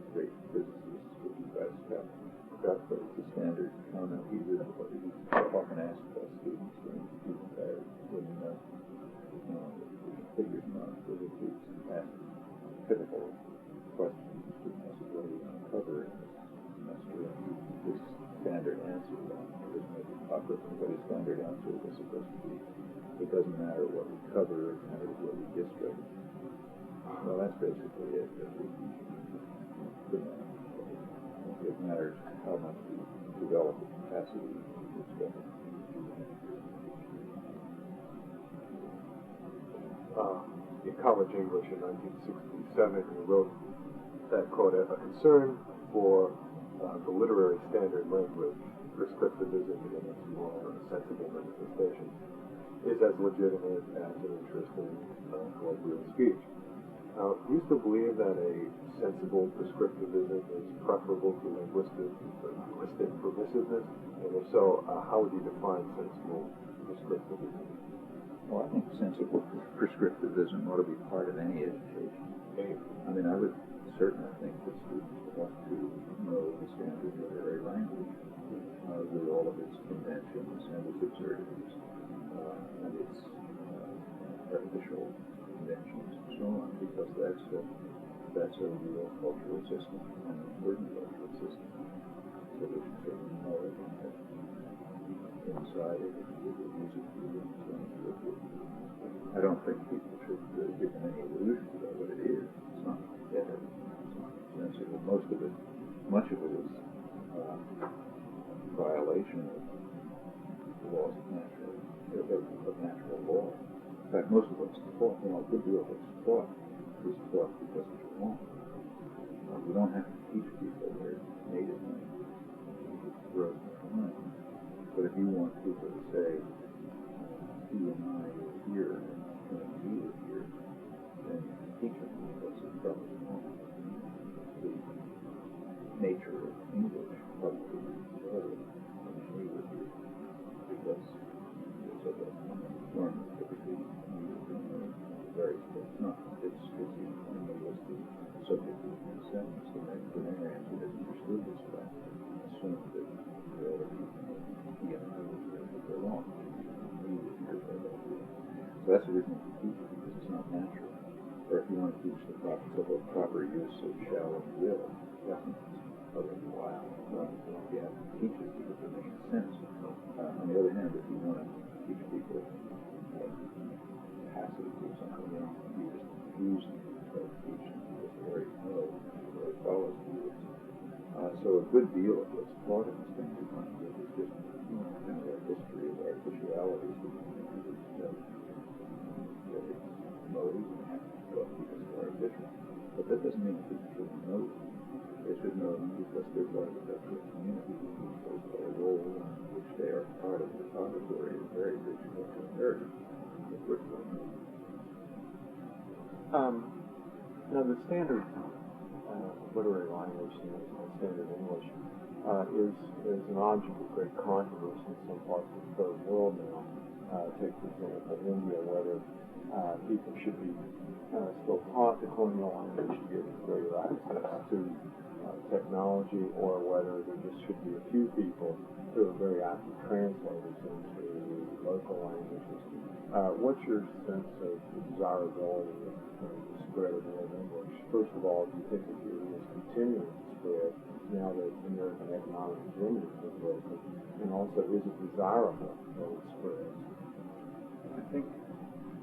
great physicists, which is Pascal. The standard comment he often asked by students when he retired, when figured non-physics asked typical questions. The student asked, what do you want to cover in this semester? And his standard answer, this may be popular, but his standard answer was supposed to be, it doesn't matter what we cover, it matters what we discover. Well, that's basically it. It matters how much we develop the capacity to discover. In college English in 1967, he wrote that, quote, a concern for the literary standard language, prescriptivism in its more sensible manifestation, is as legitimate as an interest in colloquial speech. Now, do you still believe that a sensible prescriptivism is preferable to linguistic permissiveness? And if so, how would you define sensible prescriptivism? Well, I think sensible prescriptivism ought to be part of any education. I would certainly think that students ought to know the standard literary language with all of its conventions and its absurdities and its artificial conventions and so on, because that's a real cultural system, an important cultural system. So they should certainly know it and have inside it and use it to and so on and so forth. I don't think people should give them any illusions about what it is. It's not dead. It's not sensible. Much of it is violation of the laws of natural of natural law. In fact, most of what's taught, a good deal of what's taught is taught because it's wrong. You don't have to teach people their native language. You just throw them in. But if you want people to say, he and I are here, and we are here, then teach them because it's probably wrong. The nature of English probably is better than we would do because it's a form of typically varies, but it's not. It's only was the subject of the sentence. The narrator has understood this fact, assumed that the other people, he and I would hear that they're wrong. We would hear that they're wrong. So that's the reason you teach it, because it's not natural. Or if you want to teach the proper use of shall and will, that's other than wow. You have to teach it because it makes sense. On the other hand, if you want to teach people passage or something, you just use them to teach them because they already know, they already follow the rules. So a good deal of what's taught in this thing is just kind of a history of artificialities that modes and have to be taught because they're artificial. But that doesn't mean that people shouldn't know them. They should know them because they're part of the community, because their role in which they are part of the repository is very rich cultural heritage. Now, the standard literary language, standard English, is an object of great controversy in some parts of the third world now. Take, for example, India, whether people should be still taught the colonial language to give greater access to technology, or whether there just should be a few people who are very active translators into local languages. What's your sense of the desirability of the spread of world English? First of all, do you think it is continuing to spread now that American economic hegemony has broken? And also, is it desirable that it spreads? I think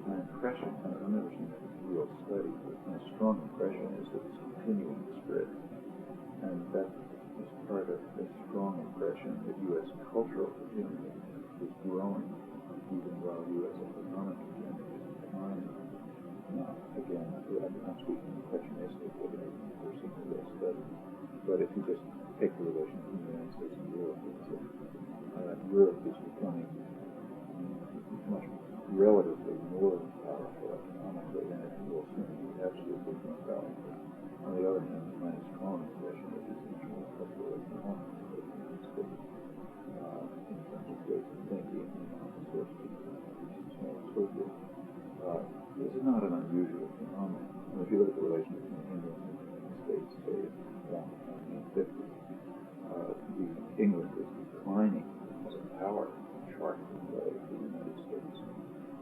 my impression, I've never seen a real study, but my strong impression is that it's continuing to spread. And that is part of a strong impression that U.S. cultural hegemony is growing, even while U.S. economic hegemony is declining. Now, again, I'm speaking impressionistically, I've never seen a real study. But if you just take the relation between the United States and Europe, Europe is becoming much relatively more powerful economically, and it will soon be absolutely more powerful. On the other hand, my strong impression is it's much more cultural economic than the United States in terms of ways of thinking and the sorts of teachings and so forth. This is not an unusual phenomenon. And if you look at the relation between England and the United States, say, around the 1950s, England was declining as a power chart relative to the United States.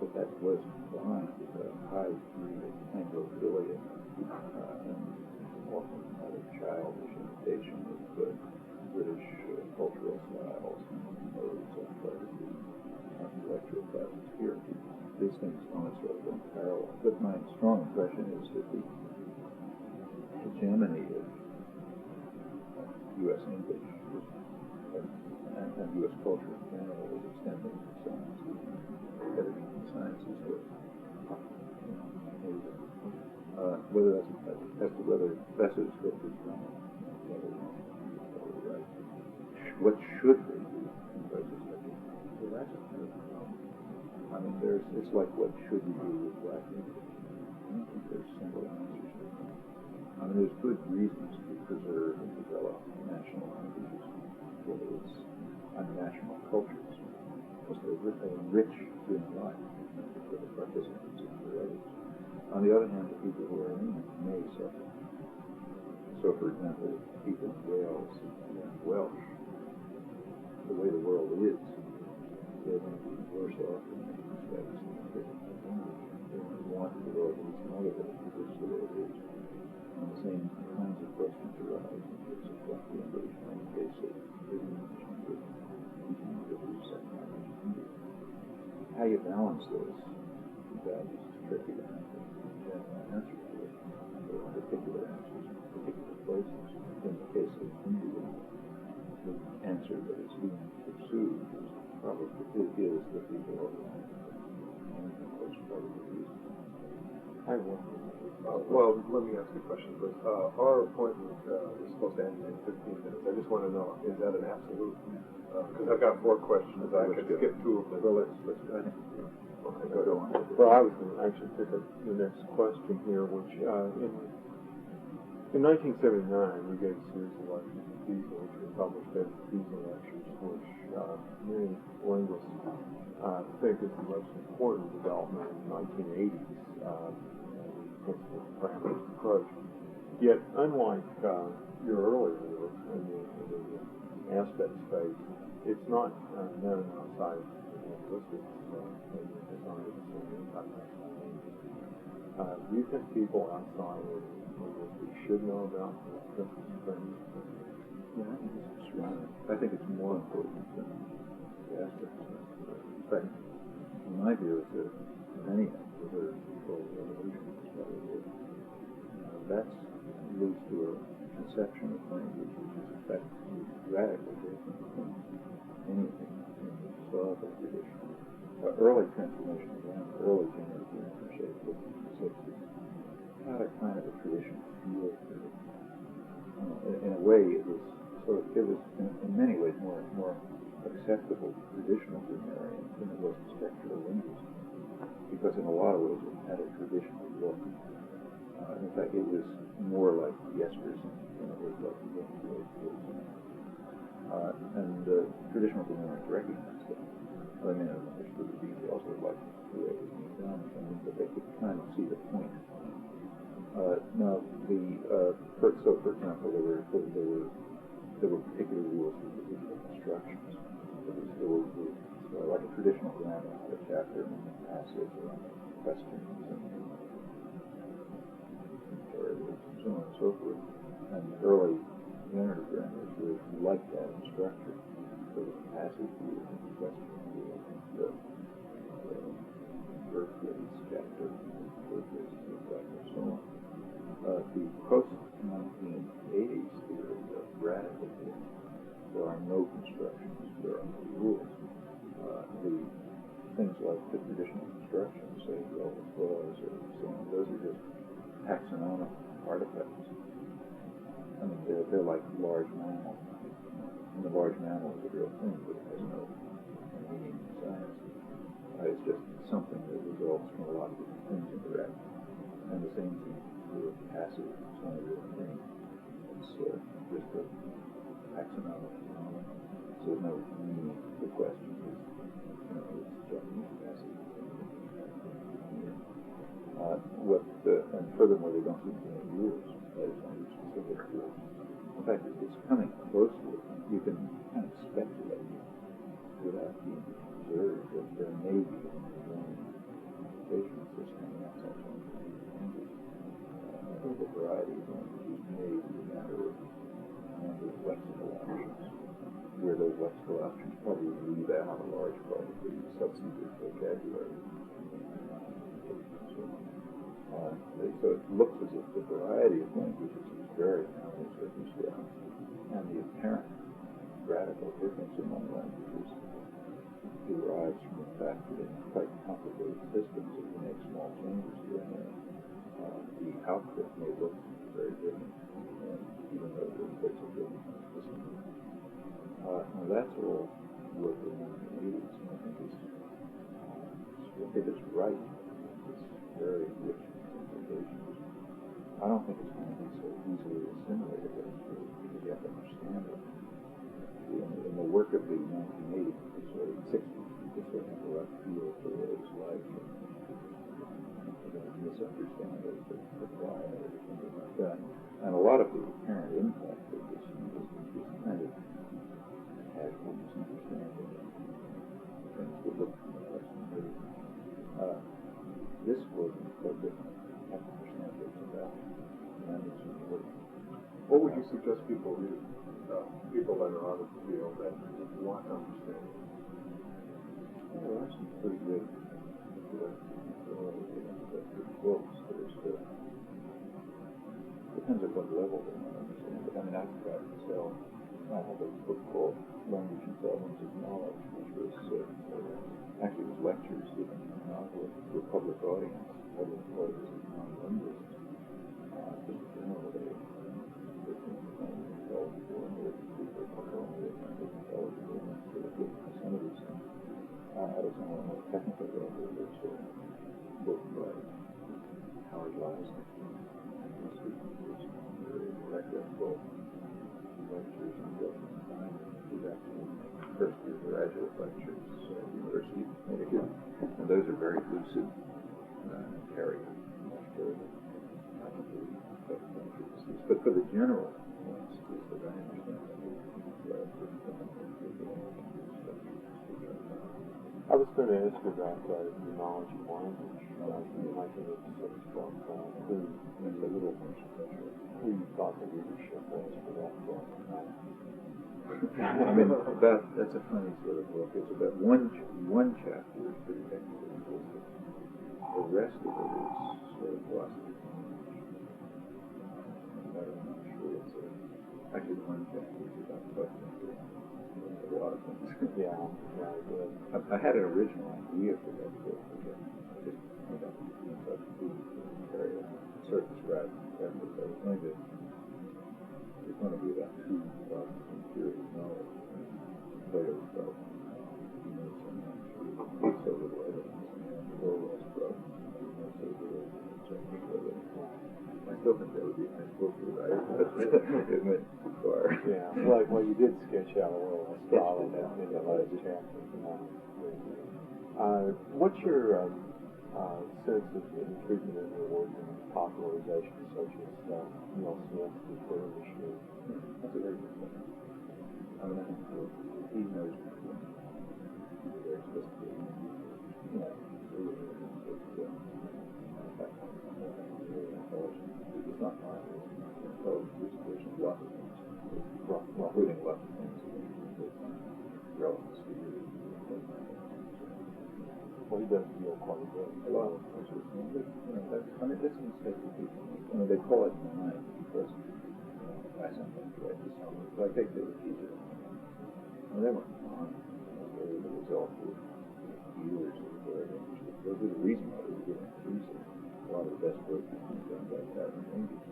But that was combined with a high degree of Anglophilia and often rather childish imitation of the British cultural styles and modes of the intellectual classes here. These things on its sort of run parallel. But my strong impression is that the hegemony of U.S. English and U.S. culture in general is extending to science. Editing in sciences whether that's as to whether Professor Scriptures right. What should they do in Professor Scriptures? Well, that's a good problem. I mean, it's like what should you do with black English? I don't think there's simple answers to that. I mean, there's good reasons to preserve and develop national languages, whether it's national cultures, because they're rich in life for the participants and for others. On the other hand, the people who are in it may suffer. So, for example, people in Wales and Welsh, the way the world is, they're going to be worse off than the status in the language. They don't want the world to be smaller than it's the way it is. And the same kinds of questions arise in case of black English and in the case of English and how you balance those values is tricky to answer. Answer to it. There are particular answers in particular places. In the case of India, the answer that is being pursued is probably is the people organized. Anything close to reason. I wonder. Well, let me ask you a question first. Our appointment is supposed to end in 15 minutes. I just want to know, is that an absolute? Because I've got 4 questions. I could skip 2 of them. Well, let's go ahead. Okay, Go on. Well, I was going to actually pick up the next question here, which in 1979 we gave a series of lectures at Pisa, which were published as Pisa lectures, which many linguists think is the most important development in the 1980s, the principle of parameter approach. Yet, unlike your earlier work in the aspect space, it's not known outside of linguistics. Do you think people outside of linguistics should know about the principles of parameter approach? Yeah, I think it's surrounding. I think it's more important than the aspects of it. In fact, in my view, it's many of the control revolution that leads to a conception of language which is effectively radically different from anything in the historical tradition. Early transformation of language, early generative grammar shaped in the 60s, had a kind of a traditional feel to it. In a way, it was in many ways more acceptable to traditional grammarians than it was to structural linguists, because in a lot of ways it had a traditional look. In fact, it was more like Jesperson than it was like and traditional grammarians recognized that. I mean, I don't understand the details of like the way it was being done, but they could kind of see the point. Now, for example, there were particular rules for particular constructions. There were like a traditional grammar, a chapter and a passage, or questions, and so on and so forth. And early generative grammars were like that in structure. There was a passage rule and a question rule, and verb phrase chapter, verb phrase chapter, and so on. The post-1980s theory of radical theory, there are no constructions, there are no rules. The things like the traditional constructions, say, well, clause or so on, those are just taxonomic artifacts. I mean, they're like large mammals. And the large mammal is a real thing, but it has no meaning in science. It's just something that results from a lot of different things interacting. And the same thing with passive, it's not a real thing. It's just a taxonomic phenomenon. So there's no meaning to the question. It's Japanese passive. And furthermore, they don't seem to have rules. That is only specific rules. In fact, it's coming close to it. You can kind of speculate without being observed that there may be an interpretation system outside of language. I think the variety of languages may be a matter of a number of lexical options, where those lexical options probably leave out a large part of the substantive vocabulary. So it looks as if the variety of languages is very circumscribed, and the apparent radical difference among languages derives from the fact that in quite complicated systems, if you make small changes here and there, the output may look very different, even though there's basically the same. Now that's all work in the 1980s, and I think if it's right, it's very rich implications. I don't think it's going to be so easily assimilated because you have to understand it. In the work of the 1980s, or 60s, you just sort of have a rough feel for what it was like, and misunderstand it, the why, and everything like that. And a lot of the apparent impact of this is kind of casual misunderstanding of things that look from the lesson. This wasn't so different. You have to understand what it's about. And it's important. What would you suggest people read? People that are out of the field that want to understand? Well, there are some pretty good books. Depends on what level they want to understand. But I mean, I've tried to sell I have a book called Language and Problems of Knowledge, which was actually was lectures given to a public audience, public audience of non-linguists. Just a general way of intelligible and people intelligible and sort of getting some of these things out of some of the more technical level. There's a book by Howard Lyson, very called Lectures on Government Time. He's actually first year graduate lectures at the University of Connecticut, and those are very lucid, carry much further. But for the general ones, that I understand, I was going to ask you about the knowledge of language. I think it's sort of who you thought the leadership was for that book. I mean, that's a funny sort of book. It's about one chapter is pretty technical. The rest of it is sort of philosophy. I'm not sure it's actually one chapter is about questions. A lot of things. I had an original idea for that book. I just sort of described that book. I was going to. It's going to be about two problems in theory of knowledge. Plato's problem. He knows so much. He's so little evidence. Orwell's problem. He knows so little technical evidence. I still think that would be a nice book to write, but it went too far. Yeah, well, you did sketch out a little style in the last chapter. What's your sense of the treatment in your work and popularization such as Neil Smith's The Twitter Machine? That's a very good point. I mean, I think he knows people. He's very sophisticated. It's not mine. There's lots of things, including lots of things relevant to you. Well, he does feel quite a bit. A lot of things. That's a mistake that people make. I mean, they call it mine because I sometimes write this song. But I think they would keep it. I mean, they weren't mine. They were the result of years of very interesting. Those are the reason why we were getting music. A lot of the best work is being done by that and English.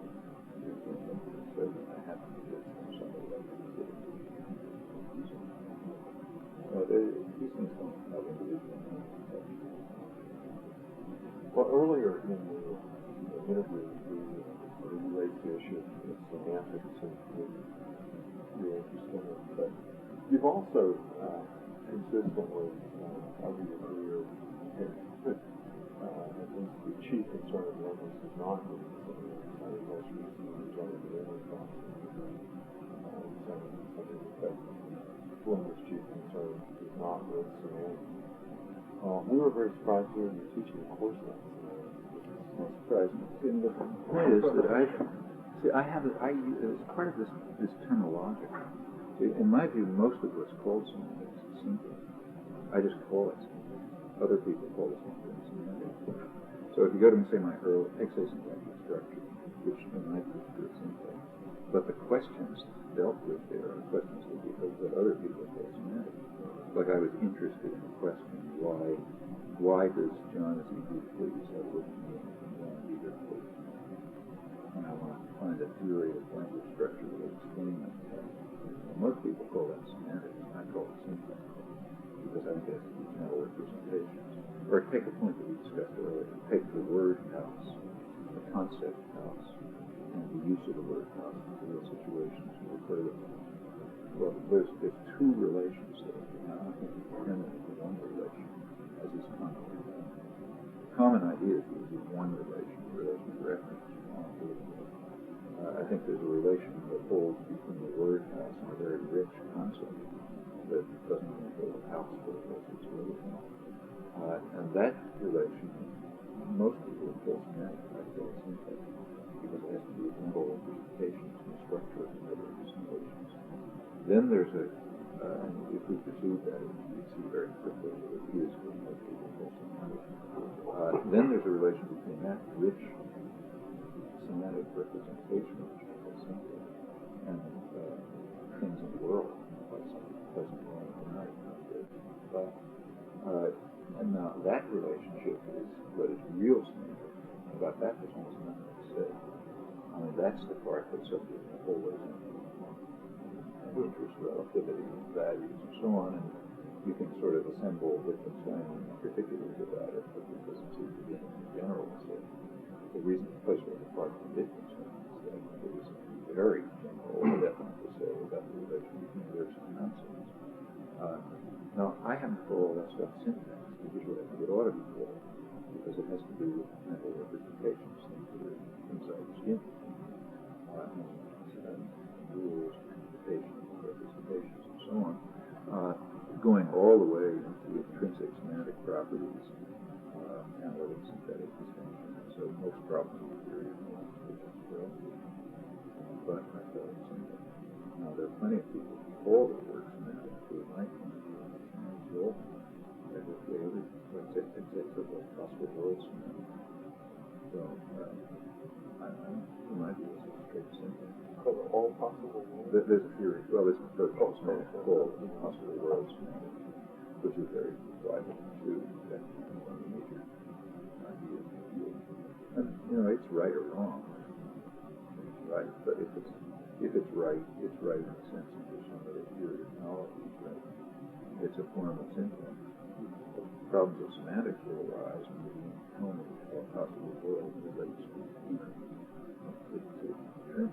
So I happen to get somebody like that. These things don't have individual meaning. Well, earlier in the interview, you raised the issue of semantics and you're interested in it, but you've also consistently, over your career, at least the chief concern of linguists is not linguistics. Most recently, you've done it in linguist chief concern is not with semantics. We were very surprised to hear you teaching a course on semantics. It's surprising. And the point is that as part of this terminologic. In my view, most of what's called semantics is simple. I just call it semantics. Other people call it semantics. So if you go to, say, my early exercise syntactic structure, which in my view is pretty simple, but the questions dealt with there are questions that other people call semantics. Like I was interested in the question, why does John as he please have written John either please? And I want to find a theory of language structure that will explain that. Most people call that semantics. I call it syntax because I think it has to be mental representations. Or take a point that we discussed earlier. Take the word house, the concept house, and the use of the word house in real situations to refer to them. Well, there's two relations there. Now, I think it's permanent in one relation, as is common. Common ideas is in one relation of reference. I think there's a relation that holds between the word house and a very rich concept that doesn't hold a house for it's really and that relation, most people call semantic, I call it syntax, because it has to do with mental representations and structure and other representations. Then there's if we pursue that, we see very quickly that it is what most people call semantic. Then there's a relation between that rich semantic representation, which I call syntax, and things in world by some pleasant moment tonight, not good. And now that relationship is what is real standard. About that there's almost nothing to say. I mean, that's the part that's subject to holism and interest, relativity, and values, and so on. And you can sort of assemble Wittgensteinian particulars about it, but it doesn't seem to be in general. So the reason the place was apart from Wittgenstein is that there was very general, definite to say about the relation between verbs and consonants. Now, I haven't called all that stuff syntax, which is what I think it ought to be called, because it has to do with mental representations, things that are inside the skin, rules, representations, and so on, going all the way into intrinsic semantic properties, analytic synthetic distinction. So most probably theory of language as well. But I thought it was syntax. Now, there are plenty of people who call their work semantic who might want to do all except for the possible worlds. So, in my view, it's a straight syntax. Cover all possible worlds? There's a theory. Well, there's a approach to semantic called possible worlds semantics, which is very widely pursued. That's one of the major ideas in the field. And, it's right or wrong. It's right, but if it's right, it's right in the sense in which somebody here acknowledges it's right. It's a form of syntax. The problems of semantics will arise when you tell me what possible world relates to terms. And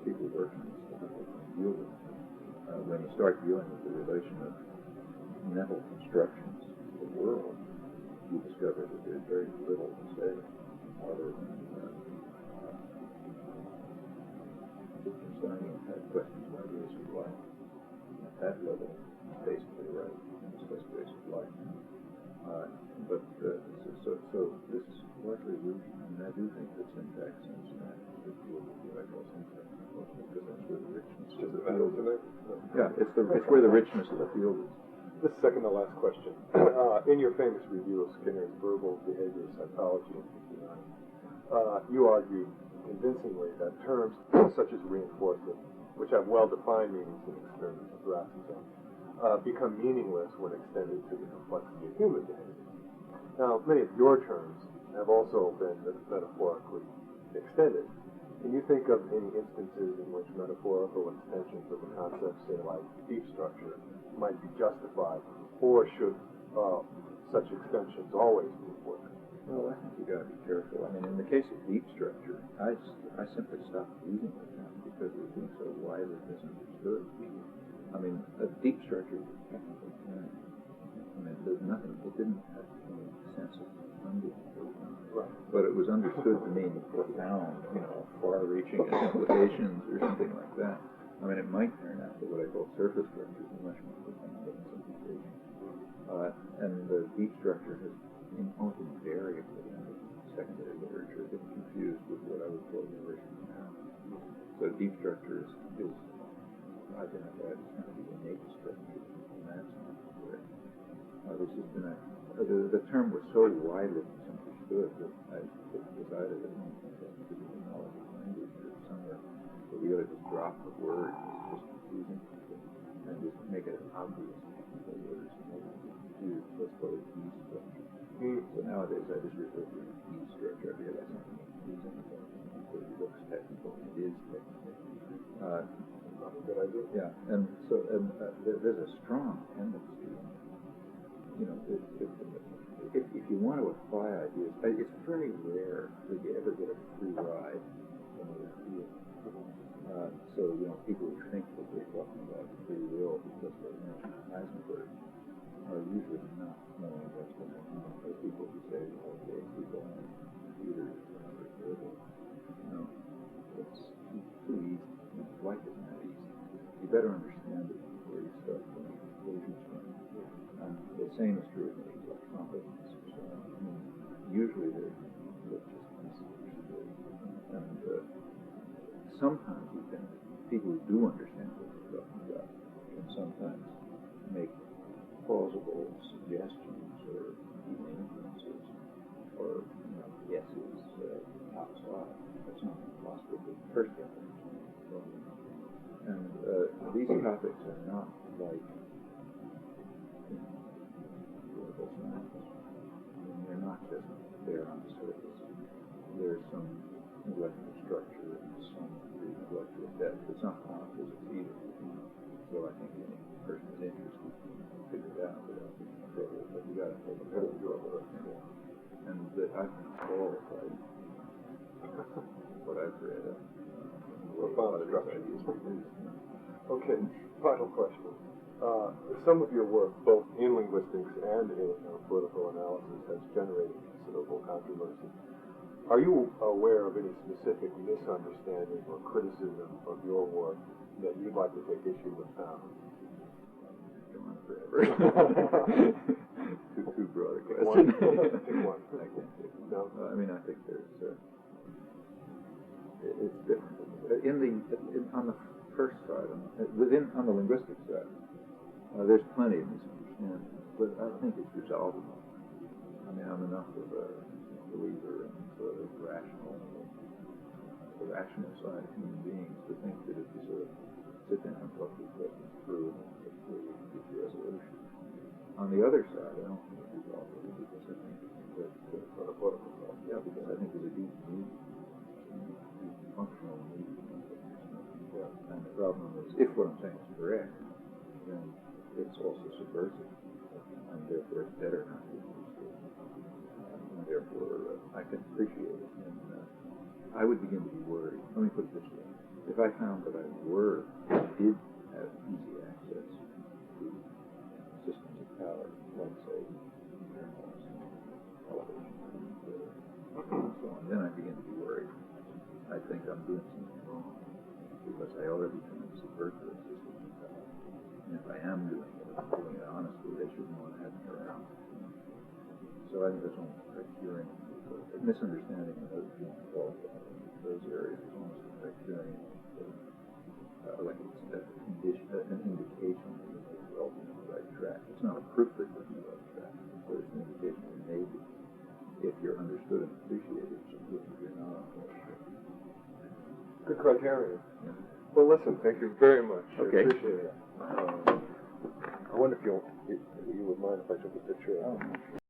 people working on this stuff deal with it. When you start dealing with the relation of mental constructions to the world, you discover that there's very little to say other than Wittgensteinian type questions about ways of life. At that level, it's basically right. It's just ways of life. So this is largely illusion. I mean, I do think that syntax and semantics is what I call syntax, because that's where the richness of the field is. Yeah, it's where the richness of the field is. This second to last question. In your famous review of Skinner's Verbal Behavior Psychology in '59, you argued convincingly that terms such as reinforcement, which have well-defined meanings in experimental racism, become meaningless when extended to the complexity of human behavior. Now, many of your terms have also been metaphorically extended. Can you think of any instances in which metaphorical extensions of a concept, say like deep structure, might be justified, or should such extensions always be important? Well, I think you got to be careful. I mean, in the case of deep structure, I simply stopped using the term because it was being so widely misunderstood. I mean, a deep structure is a technical term. I mean, there's nothing. It didn't have any sense of understanding. Right. But it was understood to mean profound, far-reaching implications or something like that. I mean, it might turn out that what I call surface structures are much more profound than implications. And the deep structure has almost invariably in the secondary literature been confused with what I would call universal now. So deep structure is identified as kind of the innate structure, and that's not correct. There's just been the term was so widely misunderstood that I decided that one thing has to do with the knowledge of language or somewhere to really just drop the word, just confusing people, and just make it an obvious technical word so nobody gets confused. Let's call it D structure. So nowadays I just refer to it as D structure. I realize I'm not confusing it, but it looks technical and it is technical. Not a good idea. Yeah, and so there's a strong tendency. If you want to apply ideas, it's very rare that you ever get a free ride from the field. So people who think that they're talking about free will because they mention Heisenberg are usually not knowing what's going on. Those people who say, okay, people on computers are verbal. It's too easy. Life isn't that easy. You better understand it before you start drawing conclusions from it. And the same is true of things like competence or so on. I mean, usually they're just misunderstood. And sometimes people who do understand what they're talking about can sometimes make plausible suggestions or even inferences or guesses outside. That's not possible. But first you have to understand. And these topics are not like political science. I mean, they're not just there on the surface. There's some intellectual structure and some intellectual depth. It's not physics either. So I think any person is interested can figure it out without being in trouble. But you got to take a whole lot. And that I've been qualified what I've read. Okay, final question. Some of your work, both in linguistics and in political analysis, has generated considerable controversy. Are you aware of any specific misunderstanding or criticism of your work that you'd like to take issue with now? Go on forever. Too broad a question. Pick one. I can't pick one. No? I mean, I think there's it's different. On the first side, on the linguistic side, there's plenty of misunderstanding, but I think it's resolvable. I mean, I'm enough of a believer in sort of the rational side of human beings to think that if you sort of sit down and talk these questions through and get the resolution. On the other side, I don't think it's resolvable because I think that because I think there's a deep need, functional need. And the problem is, if what I'm saying is correct, then it's also subversive, and therefore it's better not to use it. And therefore, I can appreciate it. And I would begin to be worried. Let me put it this way. If I found that I did have easy access to systems of power, like, say, journalism, television, and so on, then I begin to be worried. I think I'm doing something wrong, because I already try to subvert the system of power. And if I am doing it, I'm doing it honestly, they shouldn't want to have me around. So I think that's almost criterion. Misunderstanding and those being involved in those areas is almost a criterion. Like it's an indication that you may well be on the right track. It's not a proof that you're on the right track, but it's an indication that maybe, if you're understood and appreciated, you're not on the right track. Good criteria. Yeah. Well, listen, thank you very much. Okay. I appreciate it. I wonder if you would mind if I took a picture of it. Oh.